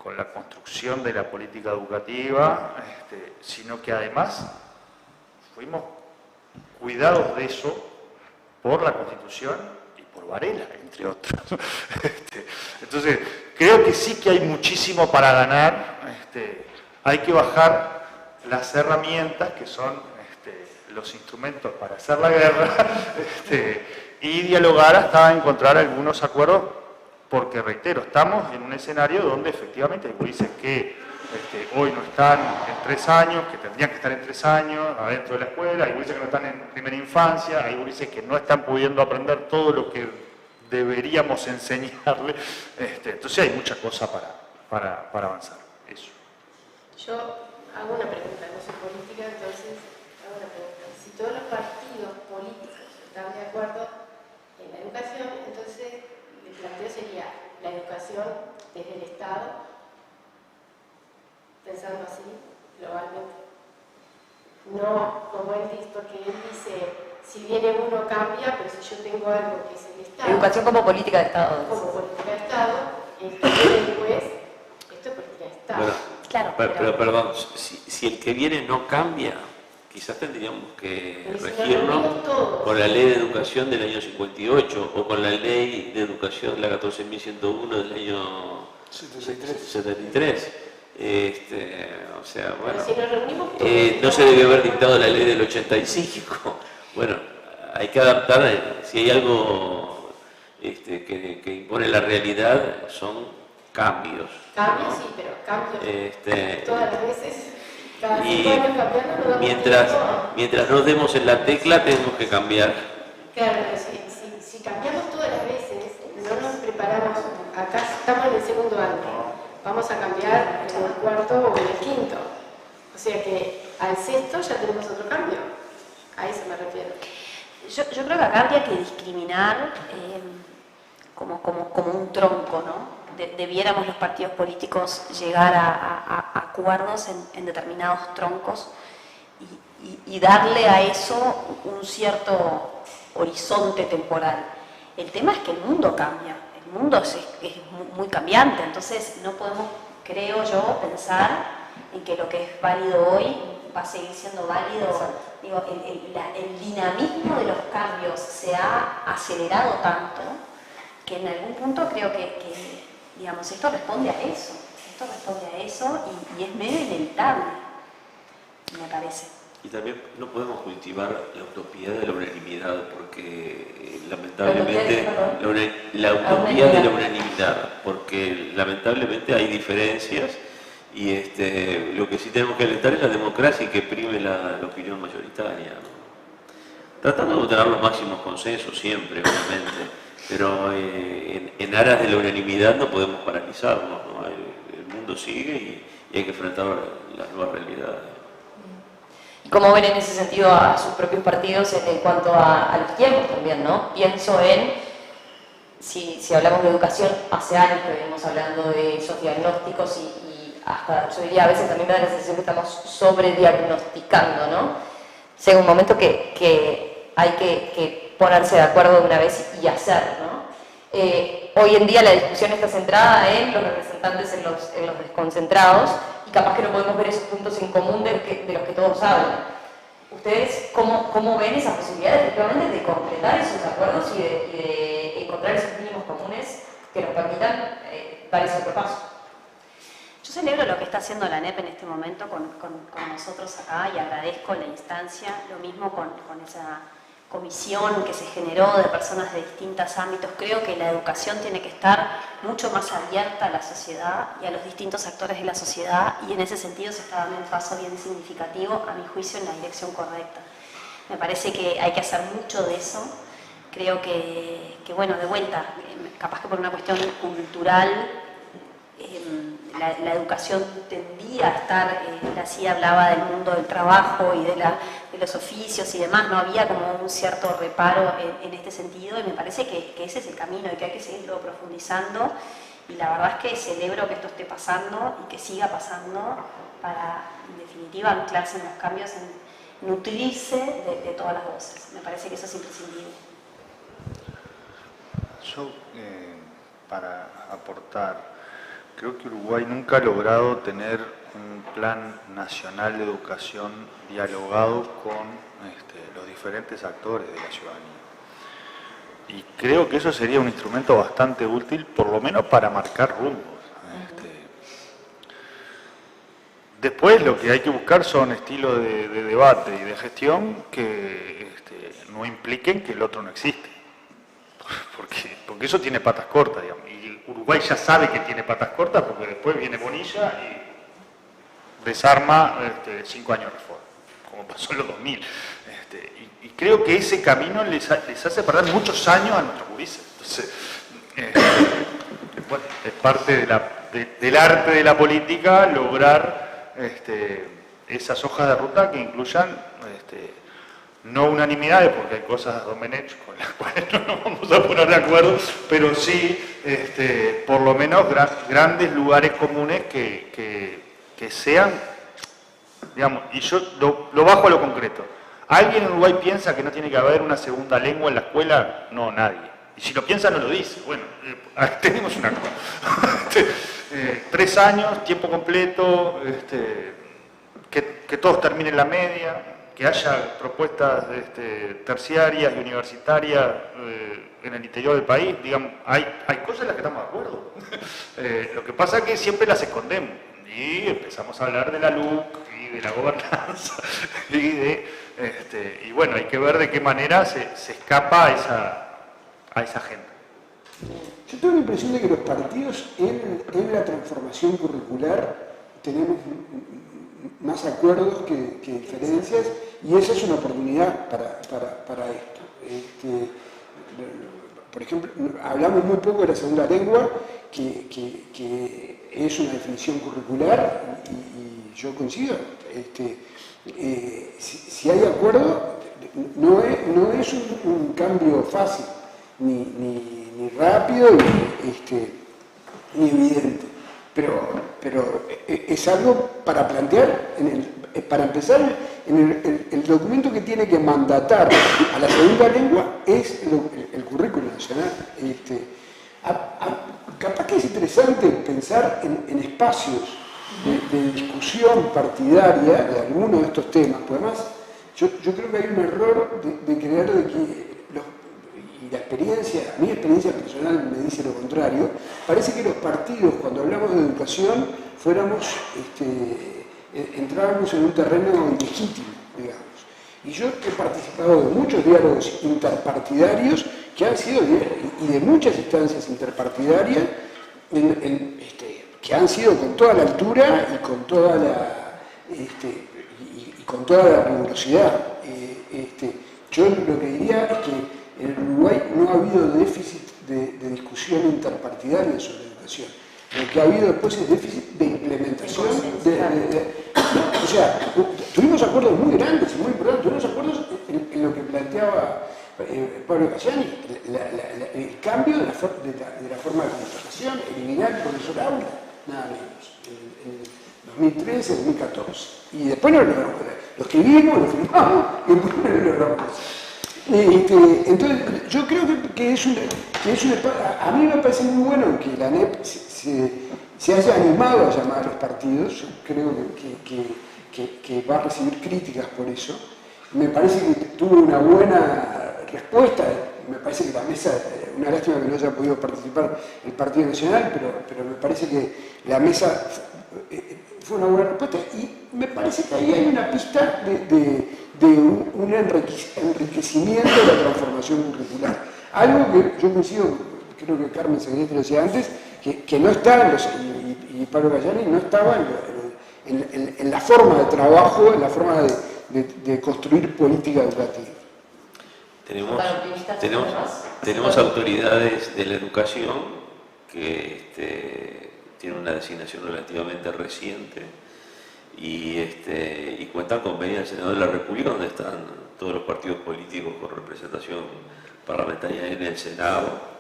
con la construcción de la política educativa, sino que además fuimos cuidados de eso por la Constitución y por Varela, entre otros. Entonces, creo que sí que hay muchísimo para ganar. Hay que bajar las herramientas que son los instrumentos para hacer la guerra y dialogar hasta encontrar algunos acuerdos, porque reitero, estamos en un escenario donde efectivamente hay países que hoy no están en 3 años, que tendrían que estar en 3 años adentro de la escuela, hay países que no están en primera infancia, hay países que no están pudiendo aprender todo lo que deberíamos enseñarle, entonces hay mucha cosa para avanzar. Eso. Yo hago una pregunta, no soy política, entonces hago una pregunta. Si todos los partidos políticos están de acuerdo en la educación, entonces el planteo sería la educación desde el Estado, pensando así, globalmente. No como él dice, porque él dice, si viene uno cambia, pero si yo tengo algo que es el Estado. Educación como política de Estado. Como política de Estado, el que viene después, esto es política de Estado. Bueno, Claro, pero perdón, si el que viene no cambia, quizás tendríamos que Pero si nos regirnos reunimos todos. con la ley de educación del año 58 o con la ley de educación, la 14.101 del año 73. O sea, bueno, Pero si nos reunimos todos, no se debe haber dictado la ley del 85. Bueno, hay que adaptar, si hay algo que impone la realidad, son cambios. Cambios, sí, pero cambios todas las veces. Cada 5 Y años cambiando, no damos mientras tiempo. nos demos en la tecla, tenemos que cambiar. Claro, si cambiamos todas las veces, no nos preparamos. Acá estamos en el segundo año, vamos a cambiar en el cuarto o en el quinto. O sea que al sexto ya tenemos otro cambio. A eso me refiero. Yo creo que acá habría que discriminar como un tronco, ¿no? Debiéramos los partidos políticos llegar a acuerdos en determinados troncos y darle a eso un cierto horizonte temporal. El tema es que el mundo cambia, el mundo es muy cambiante, entonces no podemos, creo yo, pensar en que lo que es válido hoy va a seguir siendo válido. Digo, el dinamismo de los cambios se ha acelerado tanto que en algún punto creo que digamos, esto responde a eso, y es medio inevitable, me parece. Y también no podemos cultivar la utopía de la unanimidad, porque lamentablemente la utopía de la unanimidad, porque lamentablemente hay diferencias y lo que sí tenemos que alentar es la democracia y que prime la opinión mayoritaria, ¿no? Tratando de obtener los máximos consensos siempre, obviamente. Pero en aras de la unanimidad no podemos paralizarnos, ¿no? El mundo sigue y hay que enfrentar las nuevas realidades. ¿Y cómo ven en ese sentido a sus propios partidos en cuanto a los tiempos también, ¿no? Pienso en, si hablamos de educación, hace años que venimos hablando de esos diagnósticos y hasta, yo diría, a veces también me da la sensación que estamos sobrediagnosticando, ¿no? Llega un momento que hay que ponerse de acuerdo de una vez y hacer, ¿no? Hoy en día la discusión está centrada en los representantes en los desconcentrados y capaz que no podemos ver esos puntos en común de los que todos hablan. ¿Ustedes cómo ven esa posibilidad efectivamente de completar esos acuerdos y de encontrar esos mínimos comunes que nos permitan dar ese otro paso? Yo celebro lo que está haciendo la ANEP en este momento con nosotros acá y agradezco la instancia, lo mismo con esa comisión que se generó de personas de distintos ámbitos. Creo que la educación tiene que estar mucho más abierta a la sociedad y a los distintos actores de la sociedad, y en ese sentido se está dando un paso bien significativo, a mi juicio, en la dirección correcta. Me parece que hay que hacer mucho de eso. Creo que bueno, de vuelta, capaz que por una cuestión cultural, la educación tendía a estar, así hablaba del mundo del trabajo y de los oficios y demás, no había como un cierto reparo en este sentido, y me parece que ese es el camino y que hay que seguirlo profundizando, y la verdad es que celebro que esto esté pasando y que siga pasando para, en definitiva, anclarse en los cambios, en nutrirse de todas las voces. Me parece que eso es imprescindible. Yo, para aportar, creo que Uruguay nunca ha logrado tener un plan nacional de educación dialogado con los diferentes actores de la ciudadanía. Y creo que eso sería un instrumento bastante útil, por lo menos para marcar rumbos. Después lo que hay que buscar son estilos de debate y de gestión que no impliquen que el otro no existe. Porque eso tiene patas cortas, digamos. Y Uruguay ya sabe que tiene patas cortas porque después viene Bonilla y desarma 5 años de reforma, como pasó en los 2000. Y creo que ese camino les hace perder muchos años a nuestros gurises. Entonces, bueno, es parte del arte de la política lograr esas hojas de ruta que incluyan no unanimidades, porque hay cosas de Domenech con las cuales no nos vamos a poner de acuerdo, pero sí por lo menos grandes lugares comunes que sean, digamos, y yo lo bajo a lo concreto. ¿Alguien en Uruguay piensa que no tiene que haber una segunda lengua en la escuela? No, nadie. Y si lo piensa, no lo dice. Bueno, tenemos una cosa. 3 años, tiempo completo, que todos terminen la media, que haya propuestas terciarias y universitarias en el interior del país. Digamos, hay cosas en las que estamos de acuerdo. Lo que pasa es que siempre las escondemos y empezamos a hablar de la LUC y de la gobernanza y bueno, hay que ver de qué manera se escapa a esa agenda. Yo tengo la impresión de que los partidos en la transformación curricular tenemos más acuerdos que diferencias, y esa es una oportunidad para esto. Por ejemplo, hablamos muy poco de la segunda lengua, que es una definición curricular, y yo coincido. Si hay acuerdo, no es un cambio fácil, ni rápido, ni evidente. Pero es algo para plantear, para empezar, el documento que tiene que mandatar a la segunda lengua es el currículo nacional. Capaz que es interesante pensar en espacios de discusión partidaria de algunos de estos temas, porque además yo creo que hay un error de creer de que y la experiencia, mi experiencia personal me dice lo contrario, parece que los partidos, cuando hablamos de educación, entrábamos en un terreno ilegítimo, digamos. Y yo he participado de muchos diálogos interpartidarios que han sido, y de muchas instancias interpartidarias, que han sido con toda la altura y con toda la rigurosidad. Yo lo que diría es que en Uruguay no ha habido déficit de discusión interpartidaria sobre educación. Lo que ha habido después es déficit de implementación. O sea, tuvimos acuerdos muy grandes y muy importantes, tuvimos acuerdos en lo que planteaba Pablo Cayani, el cambio de la forma de contratación, eliminar el profesor aula, nada menos, en 2013, 2014. Y después no lo logramos. Lo escribimos, lo firmamos y después no lo logramos. Entonces, yo creo que es un a mí me parece muy bueno que la ANEP se haya animado a llamar a los partidos. Yo creo que va a recibir críticas por eso. Me parece que tuvo una buena respuesta. Me parece que la mesa, una lástima que no haya podido participar el Partido Nacional, pero me parece que la mesa fue una buena respuesta, y me parece que ahí hay una pista de un enriquecimiento de la transformación curricular. Algo que yo coincido, creo que Carmen Segretti lo decía antes, que no está, y Pablo Cayani no estaba en la forma de trabajo, en la forma de construir política educativa. Tenemos autoridades de la educación que tienen una designación relativamente reciente y cuentan con venir al Senado de la República, donde están todos los partidos políticos con representación parlamentaria en el Senado,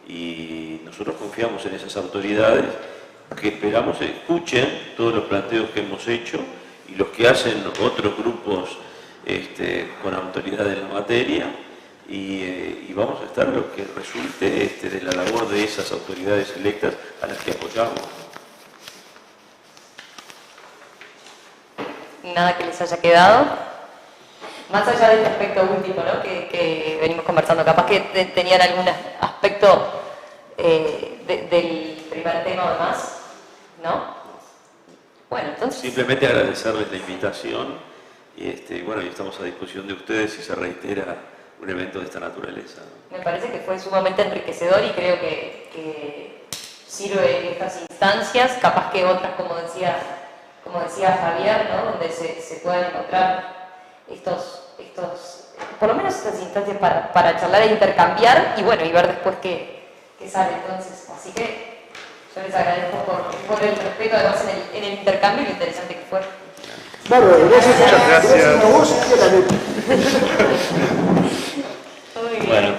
y nosotros confiamos en esas autoridades, que esperamos escuchen todos los planteos que hemos hecho y los que hacen otros grupos con autoridad en la materia, y vamos a estar lo que resulte de la labor de esas autoridades electas a las que apoyamos. Nada que les haya quedado. Más allá de este aspecto último, ¿no? que venimos conversando, capaz que tenían algún aspecto del primer tema o demás, ¿no? Bueno, entonces... Simplemente agradecerles la invitación y bueno, y estamos a disposición de ustedes si se reitera un evento de esta naturaleza. Me parece que fue sumamente enriquecedor y creo que sirve estas instancias, capaz que otras, como decía Javier, ¿no? Donde se puedan encontrar por lo menos estas instancias para charlar e intercambiar y bueno, y ver después qué sale entonces. Así que yo les agradezco por el respeto además en el intercambio y lo interesante que fue. Claro, gracias a vos y a la NEP. Muy bien. Bueno.